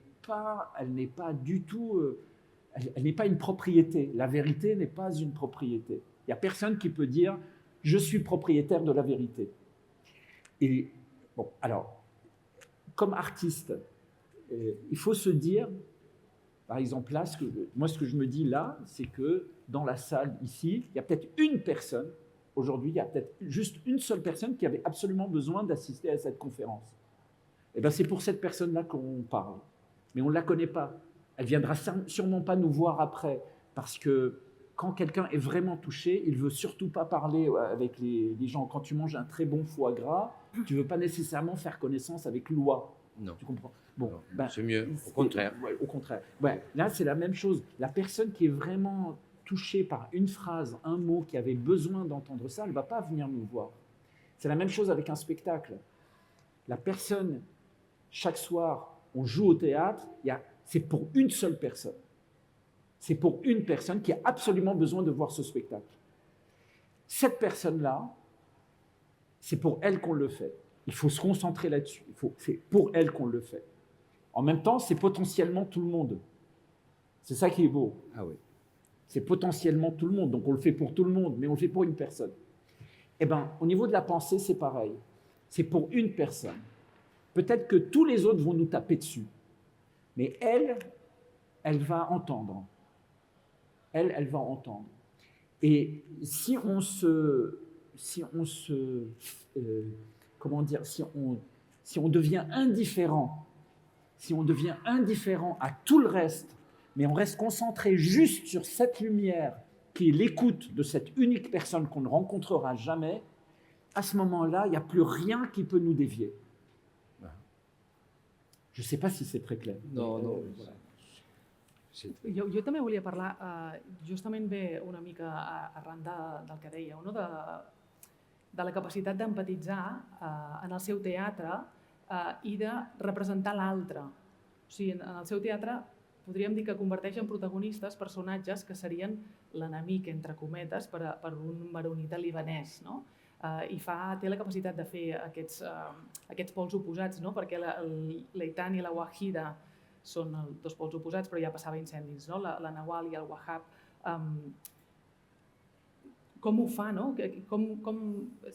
pas du tout... elle n'est pas une propriété. La vérité n'est pas une propriété. Il n'y a personne qui peut dire « Je suis propriétaire de la vérité. » Et bon, alors... Comme artiste, il faut se dire, par exemple là, ce que je me dis là, c'est que dans la salle ici, il y a peut-être une personne, aujourd'hui il y a peut-être juste une seule personne qui avait absolument besoin d'assister à cette conférence. Et bien c'est pour cette personne-là qu'on parle, mais on ne la connaît pas. Elle ne viendra sûrement pas nous voir après, parce que quand quelqu'un est vraiment touché, il ne veut surtout pas parler avec les gens. Quand tu manges un très bon foie gras, tu ne veux pas nécessairement faire connaissance avec l'oie. Non. Tu comprends? Bon, Non, c'est mieux, au contraire. Ouais, au contraire. Ouais, là, c'est la même chose. La personne qui est vraiment touchée par une phrase, un mot, qui avait besoin d'entendre ça, elle ne va pas venir nous voir. C'est la même chose avec un spectacle. La personne, chaque soir, on joue au théâtre, c'est pour une seule personne. C'est pour une personne qui a absolument besoin de voir ce spectacle. Cette personne-là, c'est pour elle qu'on le fait. Il faut se concentrer là-dessus. C'est pour elle qu'on le fait. En même temps, c'est potentiellement tout le monde. C'est ça qui est beau. Ah oui. C'est potentiellement tout le monde. Donc on le fait pour tout le monde, mais on le fait pour une personne. Eh bien, au niveau de la pensée, c'est pareil. C'est pour une personne. Peut-être que tous les autres vont nous taper dessus. Mais elle va entendre. Elle va entendre. Et si on devient indifférent, à tout le reste, mais on reste concentré juste sur cette lumière qui est l'écoute de cette unique personne qu'on ne rencontrera jamais, à ce moment-là, il n'y a plus rien qui peut nous dévier. Je ne sais pas si c'est très clair. No. Voilà. Jo també volia parlar, justament ve una mica arran del que dèieu, no? de la capacitat d'empatitzar en el seu teatre i de representar l'altre. O sigui, en el seu teatre podríem dir que converteix en protagonistes personatges que serien l'enemic, entre cometes, per un maronita libanès. No? I té la capacitat de fer aquests pols oposats, no? Perquè l'Eitan i la Wahida són dos pols oposats, però ja passava incendis, no? La Nawal i el Wahab. Com ho fa, no? Com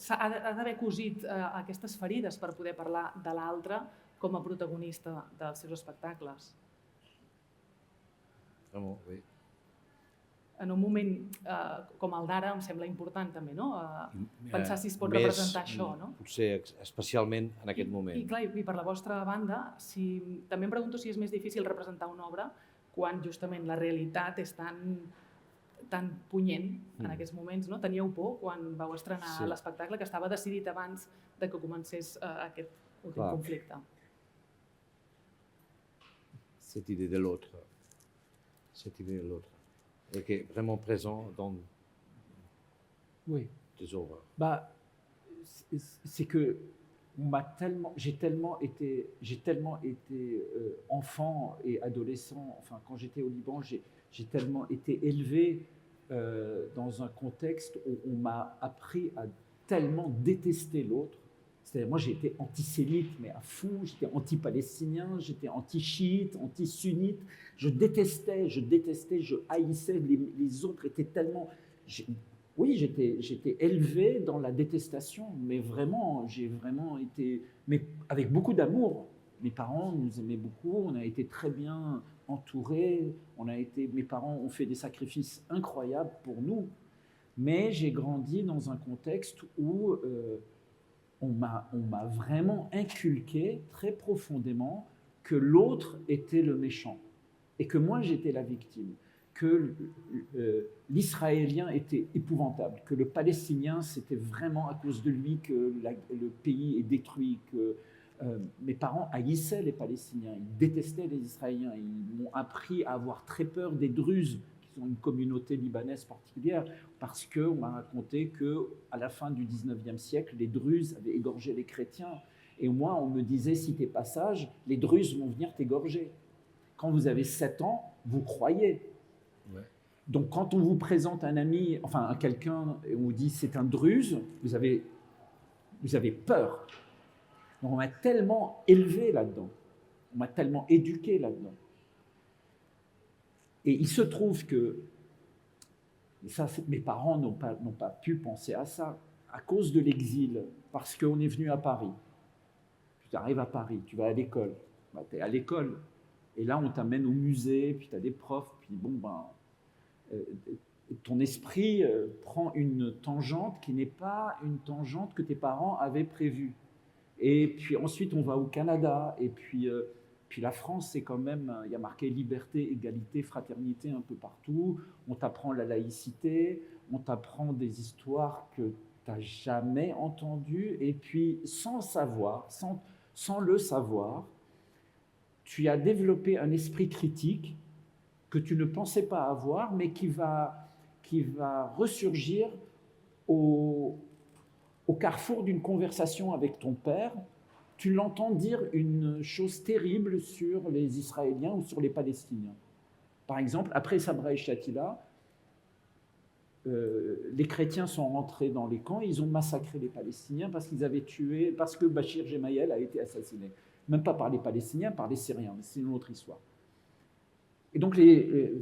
ha d'haver cosit aquestes ferides per poder parlar de l'altre com a protagonista dels seus espectacles? Oui. En un moment com el d'ara em sembla important també, no? Pensar si es pot representar això, no? Potser especialment en aquest moment. I clar, i per la vostra banda, també em pregunto si és més difícil representar una obra quan justament la realitat és tan punyent en aquests moments, no? Teníeu por quan vau estrenar l'espectacle, que estava decidit abans de que comencés aquest últim conflicte. Cette idée de l'autre. Et qui est vraiment présent dans tes œuvres. C'est que j'ai tellement été enfant et adolescent, enfin quand j'étais au Liban, j'ai tellement été élevé dans un contexte où on m'a appris à tellement détester l'autre. C'est-à-dire, moi j'ai été antisémite, mais à fond, j'étais anti-palestinien, j'étais anti-chiite, anti-sunnite, je détestais, je haïssais, les autres étaient tellement... Oui, j'étais élevé dans la détestation, mais vraiment, j'ai vraiment été... Mais avec beaucoup d'amour. Mes parents nous aimaient beaucoup, on a été très bien entourés, mes parents ont fait des sacrifices incroyables pour nous, mais j'ai grandi dans un contexte où on m'a vraiment inculqué très profondément que l'autre était le méchant et que moi j'étais la victime. Que l'Israélien était épouvantable, que le Palestinien, c'était vraiment à cause de lui que le pays est détruit, que mes parents haïssaient les Palestiniens, ils détestaient les Israéliens, ils m'ont appris à avoir très peur des Druzes, qui sont une communauté libanaise particulière, parce qu'on m'a raconté qu'à la fin du 19e siècle, les Druzes avaient égorgé les chrétiens, et moi, on me disait, si t'es pas sage, les Druzes vont venir t'égorger. Quand vous avez 7 ans, vous croyez. Ouais. Donc, quand on vous présente un ami, enfin quelqu'un, et on vous dit c'est un druze, vous avez peur. Donc, on m'a tellement élevé là-dedans, on m'a tellement éduqué là-dedans. Et il se trouve que, ça, mes parents n'ont pas pu penser à ça, à cause de l'exil, parce qu'on est venu à Paris. Tu arrives à Paris, tu vas à l'école, tu es à l'école, et là on t'amène au musée, puis tu as des profs, puis bon, ton esprit prend une tangente qui n'est pas une tangente que tes parents avaient prévue. Et puis ensuite on va au Canada, et puis puis la France, c'est quand même, il y a marqué liberté, égalité, fraternité un peu partout. On t'apprend la laïcité, on t'apprend des histoires que tu n'as jamais entendues. Et puis, sans savoir, sans le savoir, tu as développé un esprit critique que tu ne pensais pas avoir, mais qui va ressurgir au carrefour d'une conversation avec ton père. Tu l'entends dire une chose terrible sur les Israéliens ou sur les Palestiniens. Par exemple, après Sabra et Shatila, les chrétiens sont rentrés dans les camps et ils ont massacré les Palestiniens parce que Bachir Gemayel a été assassiné. Même pas par les Palestiniens, par les Syriens, mais c'est une autre histoire. Et donc,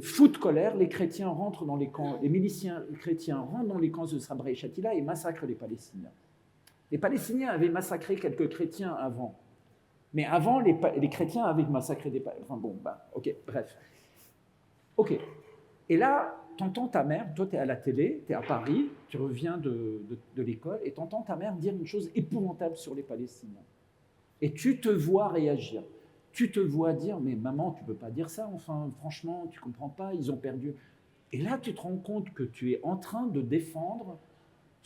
fous de colère, les chrétiens rentrent dans les camps, les miliciens chrétiens rentrent dans les camps de Sabra et Shatila et massacrent les Palestiniens. Les Palestiniens avaient massacré quelques chrétiens avant. Mais avant, les chrétiens avaient massacré des Palestiniens. Enfin bon, ok, bref. Ok. Et là, t'entends ta mère, toi t'es à la télé, t'es à Paris, tu reviens de l'école, et t'entends ta mère dire une chose épouvantable sur les Palestiniens. Et tu te vois réagir. Tu te vois dire, mais maman, tu peux pas dire ça, enfin, franchement, tu comprends pas, ils ont perdu. Et là, tu te rends compte que tu es en train de défendre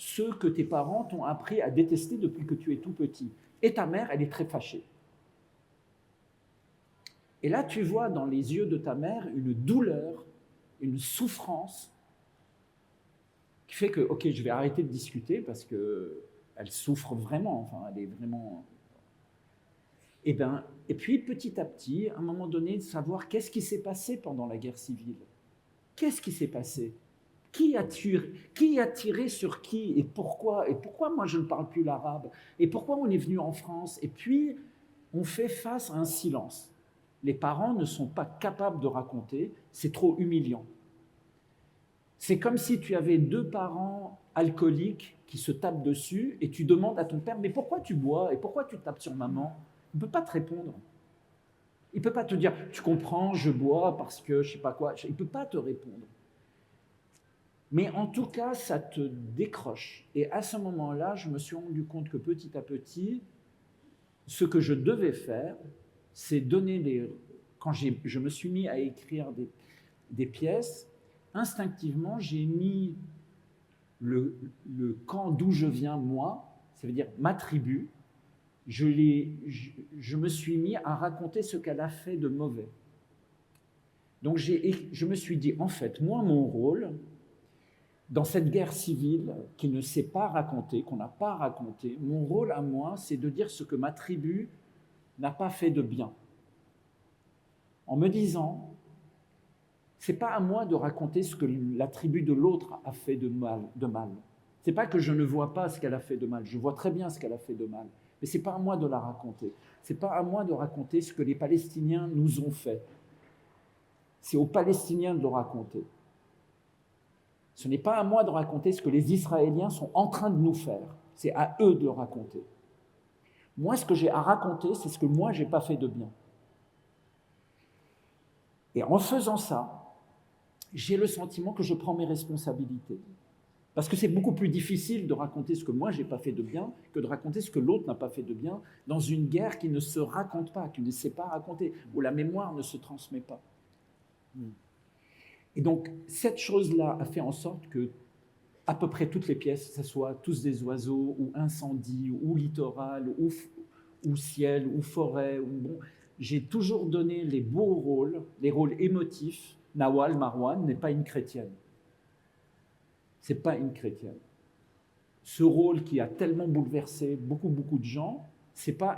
ceux que tes parents t'ont appris à détester depuis que tu es tout petit. Et ta mère, elle est très fâchée. Et là, tu vois dans les yeux de ta mère une douleur, une souffrance qui fait que, ok, je vais arrêter de discuter parce qu'elle souffre vraiment, enfin, elle est vraiment... Et puis, petit à petit, à un moment donné, de savoir qu'est-ce qui s'est passé pendant la guerre civile. Qu'est-ce qui s'est passé ? Qui a tiré sur qui et pourquoi moi je ne parle plus l'arabe? Et pourquoi on est venu en France? Et puis, on fait face à un silence. Les parents ne sont pas capables de raconter, c'est trop humiliant. C'est comme si tu avais deux parents alcooliques qui se tapent dessus et tu demandes à ton père, mais pourquoi tu bois et pourquoi tu tapes sur maman? Il ne peut pas te répondre. Il ne peut pas te dire, tu comprends, je bois parce que je ne sais pas quoi. Il ne peut pas te répondre. Mais en tout cas, ça te décroche. Et à ce moment-là, je me suis rendu compte que petit à petit, ce que je devais faire, c'est donner Quand je me suis mis à écrire des pièces, instinctivement, j'ai mis le camp d'où je viens, moi, ça veut dire ma tribu, je me suis mis à raconter ce qu'elle a fait de mauvais. Donc je me suis dit, en fait, moi, mon rôle, dans cette guerre civile qui ne s'est pas racontée, qu'on n'a pas racontée, mon rôle à moi, c'est de dire ce que ma tribu n'a pas fait de bien. En me disant, c'est pas à moi de raconter ce que la tribu de l'autre a fait de mal. C'est pas que je ne vois pas ce qu'elle a fait de mal, je vois très bien ce qu'elle a fait de mal. Mais c'est pas à moi de la raconter. C'est pas à moi de raconter ce que les Palestiniens nous ont fait. C'est aux Palestiniens de le raconter. Ce n'est pas à moi de raconter ce que les Israéliens sont en train de nous faire. C'est à eux de le raconter. Moi, ce que j'ai à raconter, c'est ce que moi, je n'ai pas fait de bien. Et en faisant ça, j'ai le sentiment que je prends mes responsabilités. Parce que c'est beaucoup plus difficile de raconter ce que moi, je n'ai pas fait de bien que de raconter ce que l'autre n'a pas fait de bien dans une guerre qui ne se raconte pas, qui ne sait pas raconter, où la mémoire ne se transmet pas. Et donc, cette chose-là a fait en sorte que à peu près toutes les pièces, que ce soit Tous des oiseaux, ou Incendie, ou Littoral, ou Ciel, ou Forêt, j'ai toujours donné les beaux rôles, les rôles émotifs. Nawal Marwan n'est pas une chrétienne. C'est pas une chrétienne. Ce rôle qui a tellement bouleversé beaucoup de gens,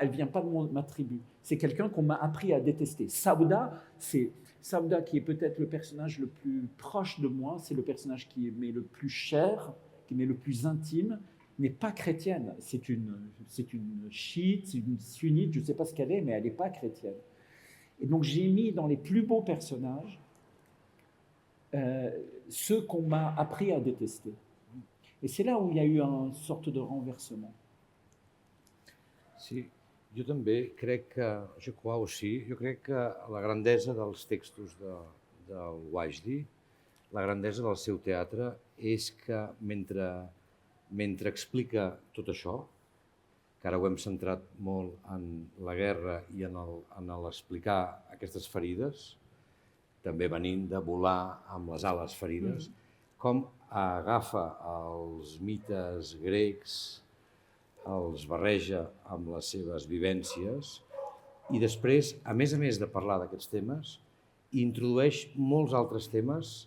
elle vient pas de ma tribu. C'est quelqu'un qu'on m'a appris à détester. Sauda qui est peut-être le personnage le plus proche de moi, c'est le personnage qui m'est le plus cher, qui m'est le plus intime, n'est pas chrétienne. C'est une chiite, c'est une sunnite, je ne sais pas ce qu'elle est, mais elle n'est pas chrétienne. Et donc j'ai mis dans les plus beaux personnages ceux qu'on m'a appris à détester. Et c'est là où il y a eu une sorte de renversement. Sí, jo també crec que, jo crec que la grandesa dels textos del Wajdi, la grandesa del seu teatre, és que mentre explica tot això, que ara ho hem centrat molt en la guerra i en l'explicar aquestes ferides, també venint de volar amb les ales ferides, com agafa els mites grecs, els barreja amb les seves vivències i després, a més de parlar d'aquests temes, introdueix molts altres temes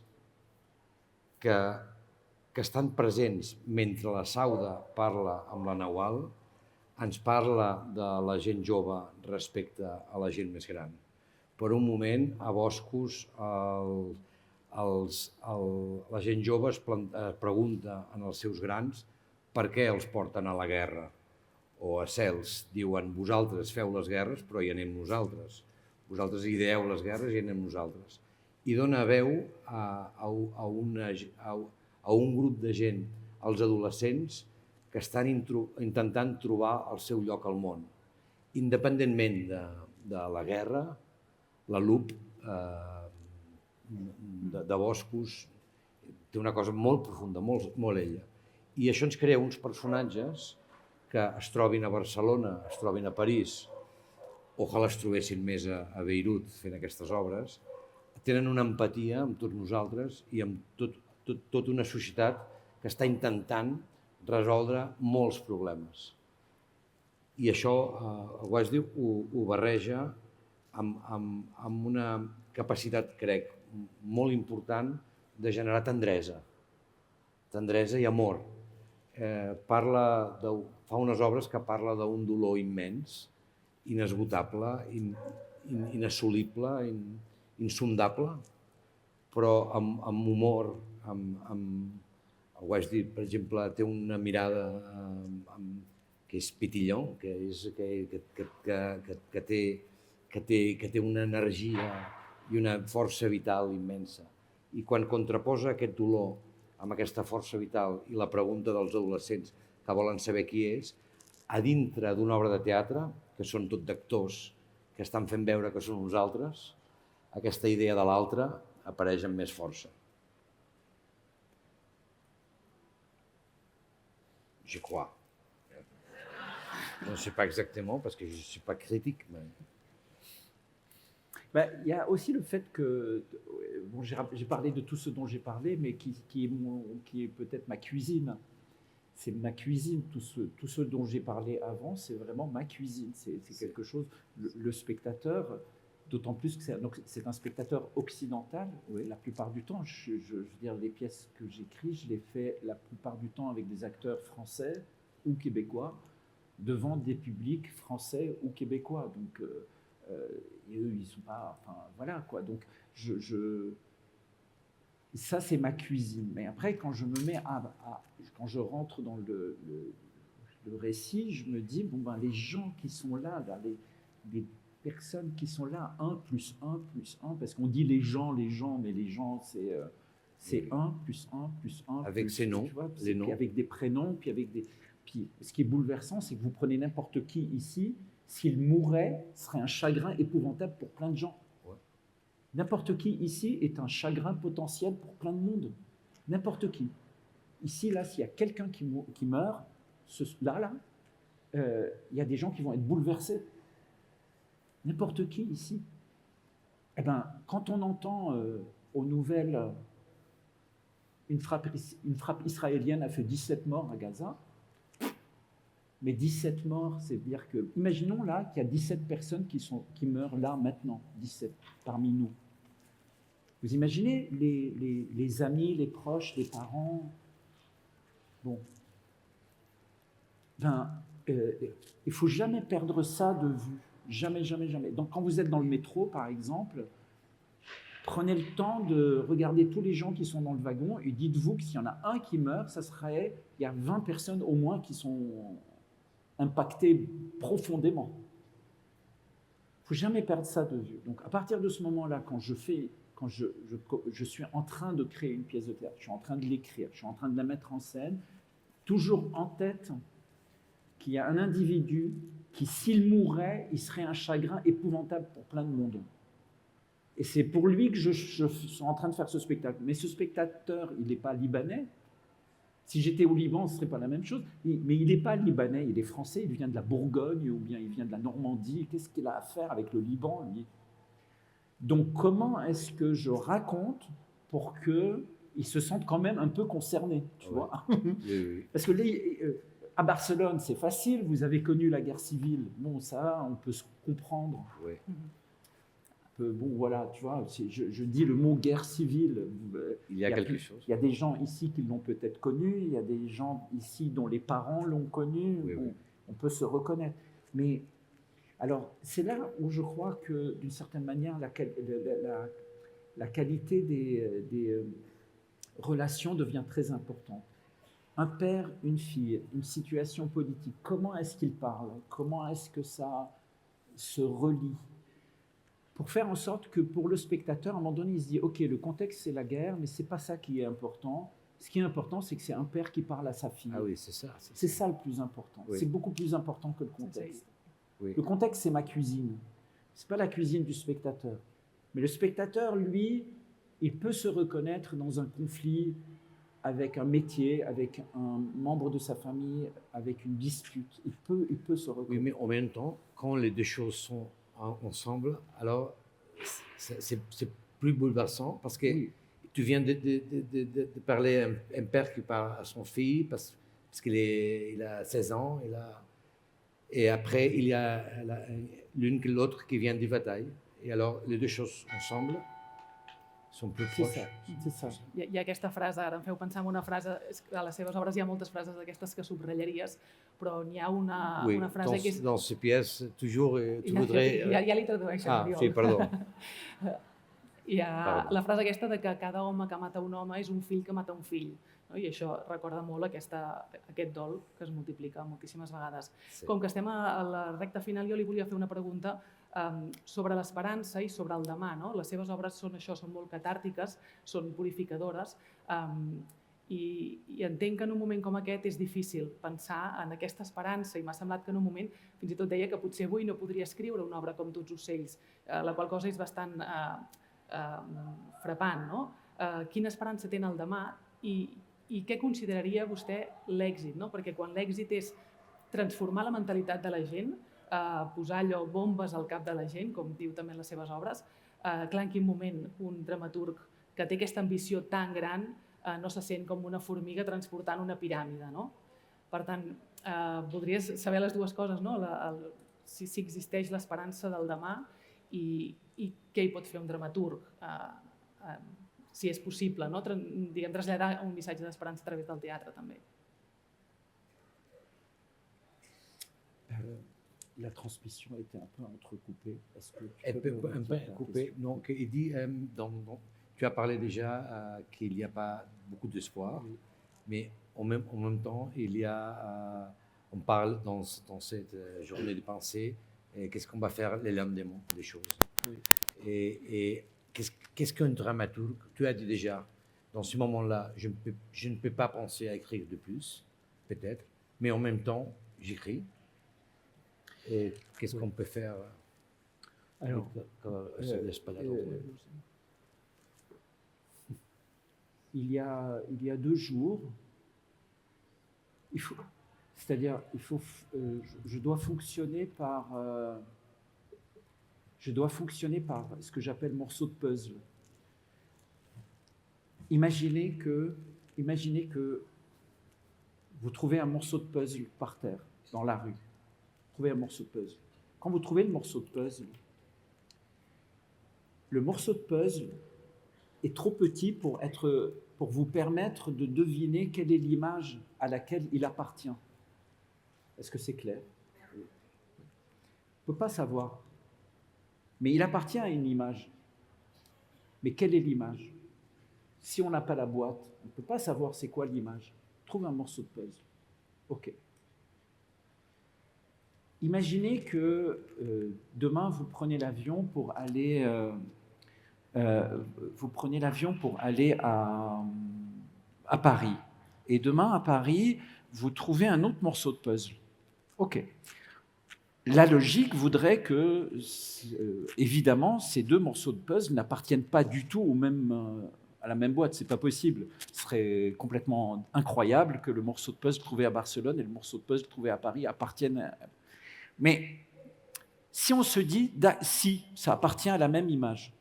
que estan presents mentre la Sauda parla amb la Nawal, ens parla de la gent jove respecte a la gent més gran. Per un moment, a Boscos, la gent jove es pregunta als seus grans per què els porten a la guerra. O a Cels diuen, vosaltres feu les guerres, però hi anem nosaltres. Vosaltres ideeu les guerres i hi anem nosaltres. I dona veu a un grup de gent, els adolescents, que estan intentant trobar el seu lloc al món. Independentment de la guerra, la LUP de Boscos té una cosa molt profunda, molt ella. I això ens crea uns personatges que es trobin a Barcelona, es trobin a París, ojalà es trobessin més a Beirut fent aquestes obres, tenen una empatia amb tots nosaltres i amb tota una societat que està intentant resoldre molts problemes. I això, el West diu, ho barreja amb una capacitat, crec, molt important de generar tendresa i amor. Fa unes obres que parla d'un dolor immens, inesgotable, inassolible, insondable, però amb humor. El West, per exemple, té una mirada que és pitillon, que té una energia i una força vital immensa. I quan contraposa aquest dolor amb aquesta força vital i la pregunta dels adolescents que volen saber qui és, a dintre d'una obra de teatre, que són tot d'actors que estan fent veure que són nosaltres, aquesta idea de l'altre apareix amb més força. Je crois. Je ne sais pas exactement parce que je ne suis pas critique, mais... Il y a aussi le fait que, bon, j'ai parlé de tout ce dont j'ai parlé, mais qui est peut-être ma cuisine. C'est ma cuisine, tout ce dont j'ai parlé avant, c'est vraiment ma cuisine. C'est quelque chose, le spectateur, d'autant plus que c'est un spectateur occidental, oui, la plupart du temps. Je veux dire, les pièces que j'écris, je les fais la plupart du temps avec des acteurs français ou québécois, devant des publics français ou québécois. Donc, et eux, ils sont pas... Enfin, voilà, quoi. Donc, ça, c'est ma cuisine. Mais après, quand je me mets quand je rentre dans le récit, je me dis, bon, ben, les gens qui sont là les personnes qui sont là, 1 plus 1 plus 1, parce qu'on dit les gens, mais les gens, c'est 1 plus 1 plus 1. Avec ces noms, les noms. Puis avec des prénoms, puis avec des... Puis, ce qui est bouleversant, c'est que vous prenez n'importe qui ici, s'il mourait, ce serait un chagrin épouvantable pour plein de gens. Ouais. N'importe qui ici est un chagrin potentiel pour plein de monde. N'importe qui. Ici, là, s'il y a quelqu'un qui meurt, il y a des gens qui vont être bouleversés. N'importe qui ici. Eh bien, quand on entend aux nouvelles une frappe israélienne a fait 17 morts à Gaza, mais 17 morts, c'est-à-dire que, imaginons là qu'il y a 17 personnes qui meurent là maintenant, 17 parmi nous. Vous imaginez les amis, les proches, les parents. Bon. Ben, il ne faut jamais perdre ça de vue. Jamais, jamais, jamais. Donc quand vous êtes dans le métro, par exemple, prenez le temps de regarder tous les gens qui sont dans le wagon et dites-vous que s'il y en a un qui meurt, il y a 20 personnes au moins qui sont impactées profondément. Il ne faut jamais perdre ça de vue. Donc à partir de ce moment-là, quand je suis en train de créer une pièce de théâtre, je suis en train de l'écrire, je suis en train de la mettre en scène, toujours en tête qu'il y a un individu qui, s'il mourait, il serait un chagrin épouvantable pour plein de monde. Et c'est pour lui que je suis en train de faire ce spectacle. Mais ce spectateur, il n'est pas libanais, Si j'étais au Liban, ce ne serait pas la même chose. Mais il n'est pas libanais, il est français, il vient de la Bourgogne ou bien il vient de la Normandie. Qu'est-ce qu'il a à faire avec le Liban, lui? Donc, comment est-ce que je raconte pour qu'ils se sentent quand même un peu concernés, tu vois? Oui. Parce que là, à Barcelone, c'est facile, vous avez connu la guerre civile. Bon, ça, on peut se comprendre. Oui. Bon, voilà, tu vois, je dis le mot guerre civile. Il y a quelque chose. Il y a des gens ici qui l'ont peut-être connu, il y a des gens ici dont les parents l'ont connu, Oui, oui. on peut se reconnaître. Mais alors, c'est là où je crois que, d'une certaine manière, la qualité des relations devient très importante. Un père, une fille, une situation politique, comment est-ce qu'ils parlent? Comment est-ce que ça se relie? Pour faire en sorte que pour le spectateur, à un moment donné, il se dit « Ok, le contexte, c'est la guerre, mais ce n'est pas ça qui est important. Ce qui est important, c'est que c'est un père qui parle à sa fille. » Ah oui, c'est ça. C'est ça le plus important. Oui. C'est beaucoup plus important que le contexte. Oui. Le contexte, c'est ma cuisine. Ce n'est pas la cuisine du spectateur. Mais le spectateur, lui, il peut se reconnaître dans un conflit avec un métier, avec un membre de sa famille, avec une dispute. Il peut se reconnaître. Oui, mais en même temps, quand les deux choses sont ensemble, alors c'est plus bouleversant parce que tu viens de parler un père qui parle à son fille parce qu'il a 16 ans, et après il y a l'une que l'autre qui vient de bataille. Et alors les deux choses ensemble són plus proches. C'est ça. Hi ha aquesta frase, ara em feu pensar en una frase, a les seves obres hi ha moltes frases d'aquestes que subratlleries, però n'hi ha una frase que és... Dans ces pièces, toujours, tu voudrais... Ja li tradueixo, Oriol. Sí, perdó. Hi ha la frase aquesta de que cada home que mata un home és un fill que mata un fill. No? I això recorda molt aquest dol que es multiplica moltíssimes vegades. Sí. Com que estem a la recta final, jo li volia fer una pregunta sobre l'esperança i sobre el demà. No? Les seves obres són això, són molt catàrtiques, són purificadores, i entenc que en un moment com aquest és difícil pensar en aquesta esperança, i m'ha semblat que en un moment fins i tot deia que potser avui no podria escriure una obra com Tots ocells, la qual cosa és bastant frapant. No? Quina esperança té en el demà i què consideraria vostè l'èxit? No? Perquè quan l'èxit és transformar la mentalitat de la gent, posar allò bombes al cap de la gent, com diu també en les seves obres, clar, en quin moment un dramaturg que té aquesta ambició tan gran no se sent com una formiga transportant una piràmide. No? Per tant, voldries saber les dues coses, no? Si existeix l'esperança del demà i què hi pot fer un dramaturg, si és possible, no? Traslladar un missatge d'esperança a través del teatre també. La transmission a été un peu entrecoupée. Est-ce que un peu coupée. Donc, il dit, tu as parlé déjà qu'il n'y a pas beaucoup d'espoir, oui. Mais en même temps, on parle dans cette journée de pensée, qu'est-ce qu'on va faire le lendemain des choses. Oui. Et qu'est-ce qu'un dramaturge? Tu as dit déjà, dans ce moment-là, je ne peux pas penser à écrire de plus, peut-être, mais en même temps, j'écris. Et qu'est-ce qu'on peut faire? Alors, il y a 2 jours, je dois fonctionner par ce que j'appelle morceau de puzzle. Imaginez que vous trouvez un morceau de puzzle par terre, dans la rue. Trouvez un morceau de puzzle. Quand vous trouvez le morceau de puzzle est trop petit pour vous permettre de deviner quelle est l'image à laquelle il appartient. Est-ce que c'est clair? On ne peut pas savoir. Mais il appartient à une image. Mais quelle est l'image? Si on n'a pas la boîte, on ne peut pas savoir c'est quoi l'image. Trouve un morceau de puzzle. OK. Imaginez que demain, vous prenez l'avion pour aller, à Paris. Et demain, à Paris, vous trouvez un autre morceau de puzzle. OK. La logique voudrait que, évidemment, ces 2 morceaux de puzzle n'appartiennent pas du tout à la même boîte, c'est pas possible. Ce serait complètement incroyable que le morceau de puzzle trouvé à Barcelone et le morceau de puzzle trouvé à Paris appartiennent à... Mais si on se dit, si, ça appartient à la même image,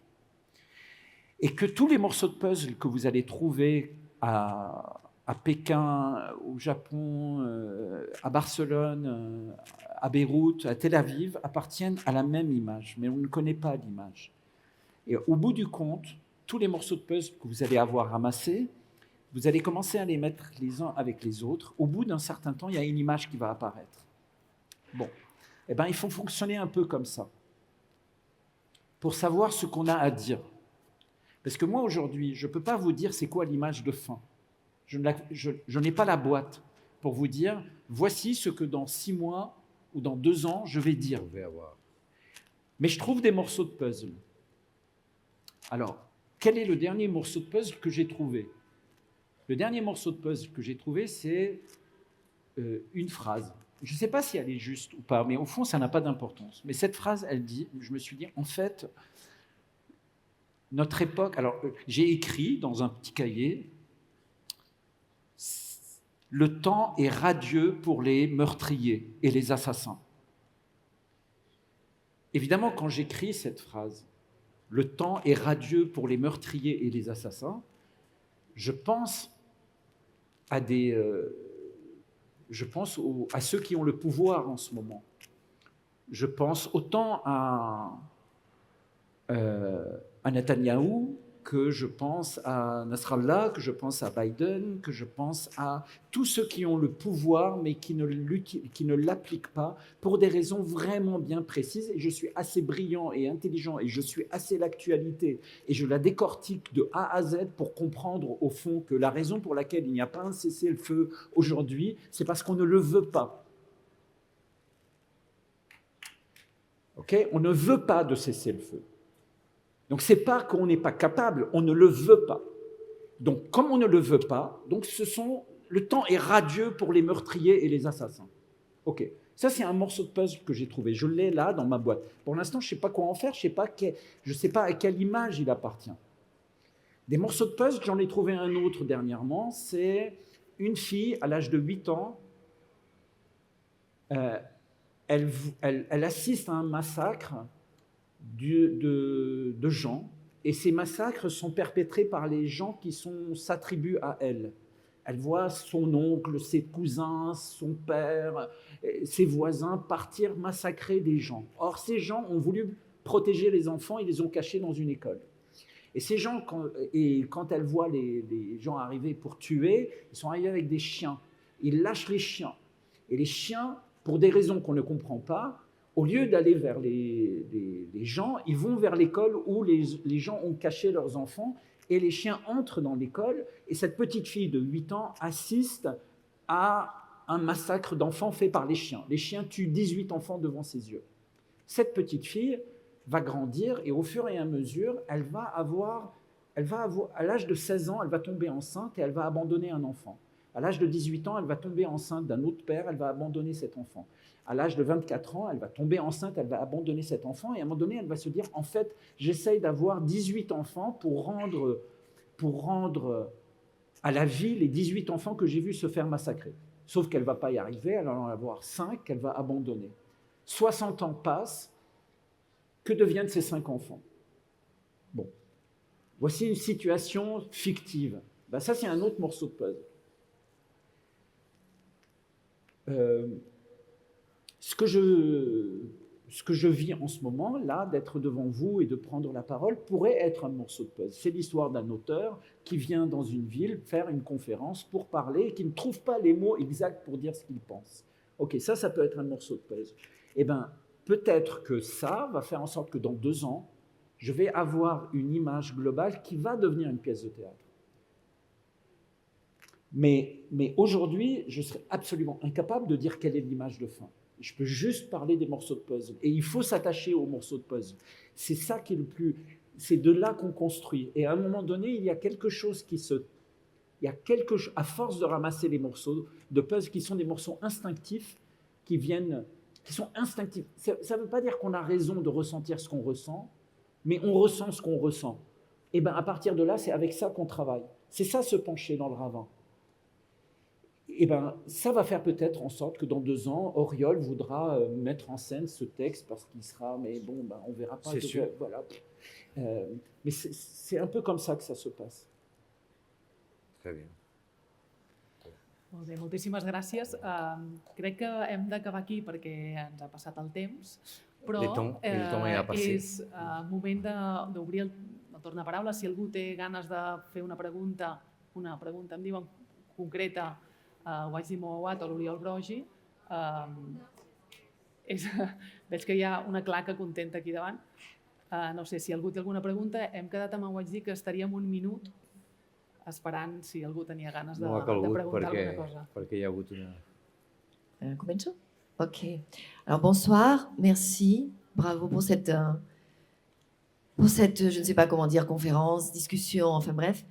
et que tous les morceaux de puzzle que vous allez trouver à Pékin, au Japon, à Barcelone, à Beyrouth, à Tel Aviv, appartiennent à la même image, mais on ne connaît pas l'image. Et au bout du compte, tous les morceaux de puzzle que vous allez avoir ramassés, vous allez commencer à les mettre les uns avec les autres. Au bout d'un certain temps, il y a une image qui va apparaître. Bon, eh bien, il faut fonctionner un peu comme ça, pour savoir ce qu'on a à dire. Parce que moi, aujourd'hui, je ne peux pas vous dire c'est quoi l'image de fin. Je n'ai pas la boîte pour vous dire, voici ce que dans 6 mois ou dans 2 ans, je vais dire. Mais je trouve des morceaux de puzzle. Alors, quel est le dernier morceau de puzzle que j'ai trouvé? Le dernier morceau de puzzle que j'ai trouvé, c'est une phrase. Je ne sais pas si elle est juste ou pas, mais au fond, ça n'a pas d'importance. Mais cette phrase, elle dit, je me suis dit, en fait, notre époque... Alors, j'ai écrit dans un petit cahier, le temps est radieux pour les meurtriers et les assassins. Évidemment, quand j'écris cette phrase, le temps est radieux pour les meurtriers et les assassins, je pense à à ceux qui ont le pouvoir en ce moment. Je pense autant à Netanyahou, que je pense à Nasrallah, que je pense à Biden, que je pense à tous ceux qui ont le pouvoir mais qui ne l'appliquent pas pour des raisons vraiment bien précises. Et je suis assez brillant et intelligent et je suis assez l'actualité et je la décortique de A à Z pour comprendre au fond que la raison pour laquelle il n'y a pas un cessez-le-feu aujourd'hui, c'est parce qu'on ne le veut pas. Okay ? On ne veut pas de cessez-le-feu. Donc, ce n'est pas qu'on n'est pas capable, on ne le veut pas. Donc, comme on ne le veut pas, donc le temps est radieux pour les meurtriers et les assassins. Ok, ça c'est un morceau de puzzle que j'ai trouvé. Je l'ai là dans ma boîte. Pour l'instant, je ne sais pas quoi en faire, je ne sais pas à quelle image il appartient. Des morceaux de puzzle, j'en ai trouvé un autre dernièrement. C'est une fille à l'âge de 8 ans. Elle assiste à un massacre de gens, et ces massacres sont perpétrés par les gens qui s'attribuent à elle. Elle voit son oncle, ses cousins, son père, ses voisins partir massacrer des gens. Or, ces gens ont voulu protéger les enfants, ils les ont cachés dans une école. Et ces gens, quand elle voit les gens arriver pour tuer, ils sont arrivés avec des chiens. Ils lâchent les chiens. Et les chiens, pour des raisons qu'on ne comprend pas, au lieu d'aller vers les gens, ils vont vers l'école où les gens ont caché leurs enfants, et les chiens entrent dans l'école, et cette petite fille de 8 ans assiste à un massacre d'enfants fait par les chiens. Les chiens tuent 18 enfants devant ses yeux. Cette petite fille va grandir, et au fur et à mesure, elle va avoir, à l'âge de 16 ans, elle va tomber enceinte et elle va abandonner un enfant. À l'âge de 18 ans, elle va tomber enceinte d'un autre père, elle va abandonner cet enfant. À l'âge de 24 ans, elle va tomber enceinte, elle va abandonner cet enfant, et à un moment donné, elle va se dire, en fait, j'essaye d'avoir 18 enfants pour rendre à la vie les 18 enfants que j'ai vus se faire massacrer. Sauf qu'elle ne va pas y arriver, elle va en avoir 5 qu'elle va abandonner. 60 ans passent, que deviennent ces 5 enfants? Bon, voici une situation fictive. Ben ça, c'est un autre morceau de puzzle. Ce que je vis en ce moment, là, d'être devant vous et de prendre la parole, pourrait être un morceau de puzzle. C'est l'histoire d'un auteur qui vient dans une ville faire une conférence pour parler et qui ne trouve pas les mots exacts pour dire ce qu'il pense. Ok, ça peut être un morceau de puzzle. Eh bien, peut-être que ça va faire en sorte que dans 2 ans, je vais avoir une image globale qui va devenir une pièce de théâtre. Mais aujourd'hui, je serais absolument incapable de dire quelle est l'image de fin. Je peux juste parler des morceaux de puzzle. Et il faut s'attacher aux morceaux de puzzle. C'est ça qui est le plus... C'est de là qu'on construit. Et à un moment donné, il y a quelque chose à force de ramasser les morceaux de puzzle qui sont des morceaux instinctifs, qui sont instinctifs. Ça ne veut pas dire qu'on a raison de ressentir ce qu'on ressent, mais on ressent ce qu'on ressent. Et bien, à partir de là, c'est avec ça qu'on travaille. C'est ça, se pencher dans le ravin. Et bien, ça va faire peut-être en sorte que dans 2 ans, Auriol voudra mettre en scène ce texte parce qu'il sera, mais bon, ben, on verra pas. C'est sûr. Voilà. Mais c'est un peu comme ça que ça se passe. Très bien. Molt bé, moltíssimes gràcies. Crec que hem d'acabar aquí perquè ens ha passat el temps, però El temps ja ha passat. és moment d'obrir el torn de paraula. Si algú té ganes de fer una pregunta, em diuen concreta, ho vaig dir Moawat o l'Oriol Brogi, veig que hi ha una claca contenta aquí davant. No sé, si algú té alguna pregunta, hem quedat amb ho vaig dir que estaríem un minut esperant si algú tenia ganes de No ha calgut preguntar alguna cosa. perquè hi ha hagut una... Començo? Ok. Alors bonsoir, merci, bravo pour cette, je ne sais pas comment dire, conférence, discussion, enfin bref.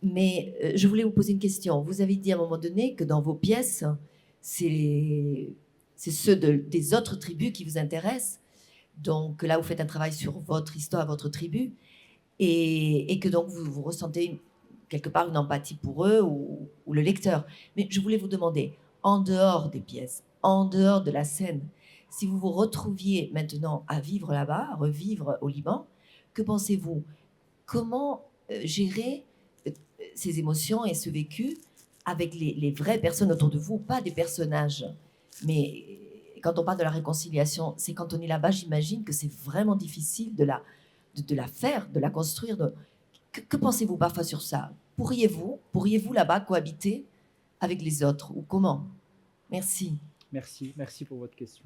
Mais je voulais vous poser une question. Vous avez dit à un moment donné que dans vos pièces, c'est ceux des autres tribus qui vous intéressent. Donc là, vous faites un travail sur votre histoire, votre tribu, et que donc vous ressentez quelque part une empathie pour eux ou le lecteur. Mais je voulais vous demander, en dehors des pièces, en dehors de la scène, si vous vous retrouviez maintenant à vivre là-bas, à revivre au Liban, que pensez-vous? Comment gérer ces émotions et ce vécu avec les vraies personnes autour de vous, pas des personnages? Mais quand on parle de la réconciliation, c'est quand on est là-bas, j'imagine que c'est vraiment difficile de la faire, de la construire. Que pensez-vous parfois sur ça? Pourriez-vous là-bas cohabiter avec les autres ou comment? Merci. Merci pour votre question.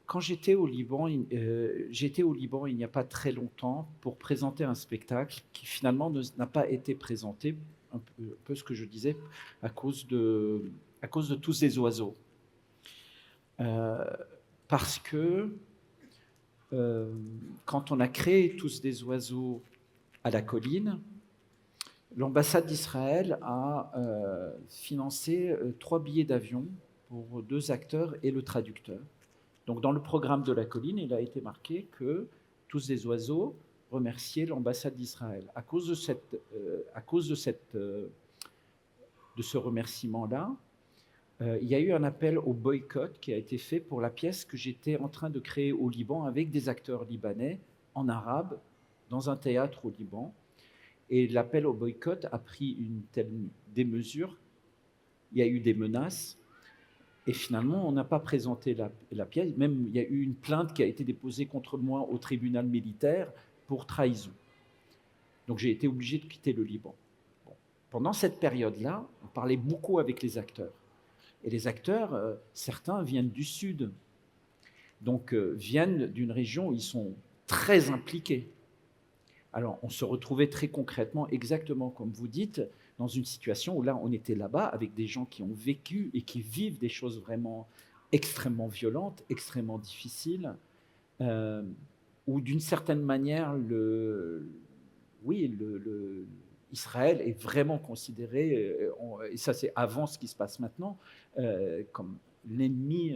Quand j'étais au Liban, il n'y a pas très longtemps pour présenter un spectacle qui finalement n'a pas été présenté, un peu ce que je disais, à cause de Tous ces oiseaux. Parce que quand on a créé Tous des oiseaux à la colline, l'ambassade d'Israël a financé 3 billets d'avion pour 2 acteurs et le traducteur. Donc dans le programme de la colline, il a été marqué que Tous des oiseaux remerciaient l'ambassade d'Israël. À cause de ce remerciement-là, il y a eu un appel au boycott qui a été fait pour la pièce que j'étais en train de créer au Liban avec des acteurs libanais en arabe dans un théâtre au Liban. Et l'appel au boycott a pris une telle démesure, il y a eu des menaces, et finalement on n'a pas présenté la pièce. Même il y a eu une plainte qui a été déposée contre moi au tribunal militaire pour trahison. Donc j'ai été obligé de quitter le Liban. Bon. Pendant cette période-là, on parlait beaucoup avec les acteurs. Et les acteurs, certains viennent du sud, donc viennent d'une région où ils sont très impliqués. Alors, on se retrouvait très concrètement, exactement comme vous dites, dans une situation où là, on était là-bas avec des gens qui ont vécu et qui vivent des choses vraiment extrêmement violentes, extrêmement difficiles, où d'une certaine manière, Israël est vraiment considéré, et ça c'est avant ce qui se passe maintenant, comme l'ennemi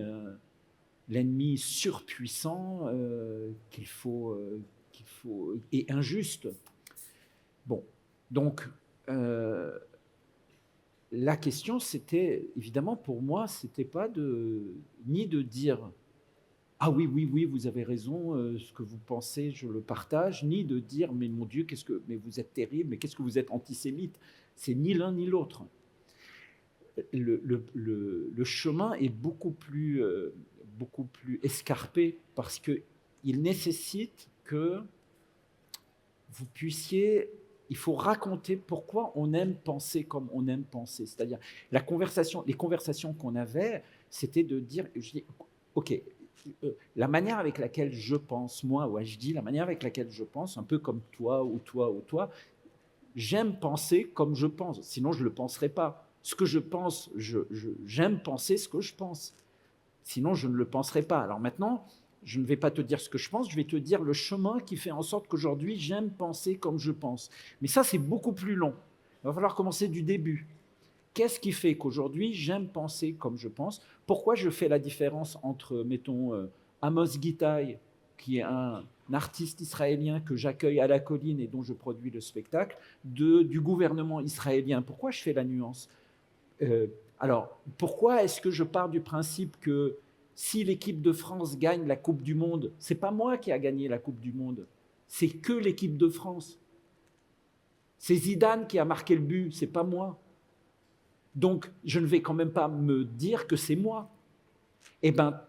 surpuissant qu'il faut et injuste. Bon, donc la question c'était, évidemment pour moi, c'était pas ni de dire ah oui, vous avez raison, ce que vous pensez, je le partage, ni de dire mais mon Dieu, mais vous êtes terrible, mais qu'est-ce que vous êtes antisémite. C'est ni l'un ni l'autre. Le chemin est beaucoup plus escarpé parce qu'il nécessite que vous puissiez, il faut raconter pourquoi on aime penser comme on aime penser. C'est-à-dire les conversations qu'on avait, c'était de dire, je dis, ok, la manière avec laquelle je pense, moi, Wajdi, la manière avec laquelle je pense, un peu comme toi ou toi ou toi, j'aime penser comme je pense, sinon je ne le penserais pas. Ce que je pense, j'aime penser ce que je pense, sinon je ne le penserais pas. Alors maintenant, je ne vais pas te dire ce que je pense, je vais te dire le chemin qui fait en sorte qu'aujourd'hui, j'aime penser comme je pense. Mais ça, c'est beaucoup plus long. Il va falloir commencer du début. qu'est-ce qui fait qu'aujourd'hui, j'aime penser comme je pense? Pourquoi je fais la différence entre, mettons, Amos Gitaï, qui est un artiste israélien que j'accueille à la colline et dont je produis le spectacle, du gouvernement israélien? Pourquoi je fais la nuance? Alors, pourquoi est-ce que je pars du principe que si l'équipe de France gagne la Coupe du Monde, c'est pas moi qui a gagné la Coupe du Monde, c'est que l'équipe de France. C'est Zidane qui a marqué le but, c'est pas moi. Donc, je ne vais quand même pas me dire que c'est moi. Eh bien,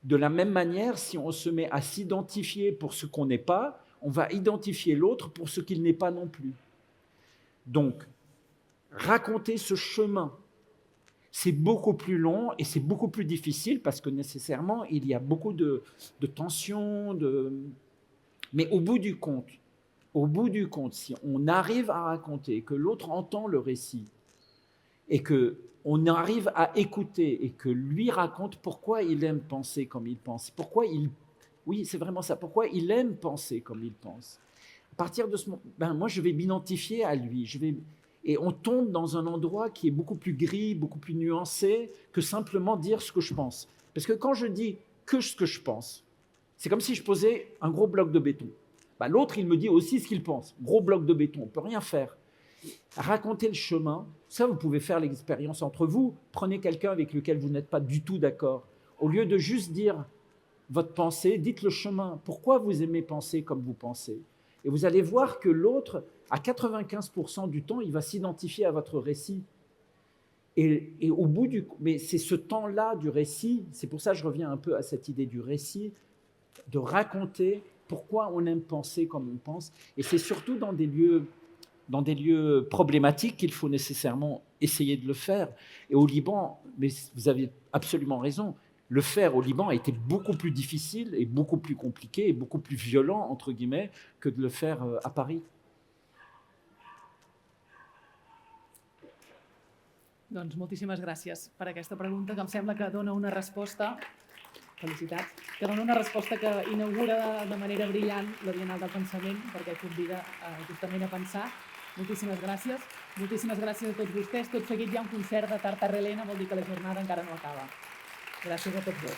de la même manière, si on se met à s'identifier pour ce qu'on n'est pas, on va identifier l'autre pour ce qu'il n'est pas non plus. Donc, raconter ce chemin, c'est beaucoup plus long et c'est beaucoup plus difficile parce que nécessairement, il y a beaucoup de tensions. Mais au bout du compte, si on arrive à raconter, que l'autre entend le récit et qu'on arrive à écouter et que lui raconte pourquoi il aime penser comme il pense, oui, c'est vraiment ça, pourquoi il aime penser comme il pense. À partir de ce moment, moi, je vais m'identifier à lui, et on tombe dans un endroit qui est beaucoup plus gris, beaucoup plus nuancé que simplement dire ce que je pense. Parce que quand je dis que ce que je pense, c'est comme si je posais un gros bloc de béton. L'autre, il me dit aussi ce qu'il pense. Gros bloc de béton, on ne peut rien faire. Raconter le chemin, ça, vous pouvez faire l'expérience entre vous. Prenez quelqu'un avec lequel vous n'êtes pas du tout d'accord. Au lieu de juste dire votre pensée, dites le chemin. Pourquoi vous aimez penser comme vous pensez? Et vous allez voir que l'autre, à 95% du temps, il va s'identifier à votre récit. Et au bout mais c'est ce temps-là du récit, c'est pour ça que je reviens un peu à cette idée du récit, de raconter pourquoi on aime penser comme on pense. Et c'est surtout dans des lieux problématiques qu'il faut nécessairement essayer de le faire. Et au Liban, mais vous avez absolument raison, le faire au Liban a été beaucoup plus difficile et beaucoup plus compliqué et beaucoup plus violent, entre guillemets, que de le faire à Paris. Doncs moltíssimes gràcies per aquesta pregunta, que em sembla que dona una resposta, felicitats, que dona una resposta que inaugura de manera brillant la Bienal del Pensament, perquè convida justament a pensar. Moltíssimes gràcies a tots vostès. Tot seguit hi ha un concert de Tartarelena, vol dir que la jornada encara no acaba. Gràcies a tots dos.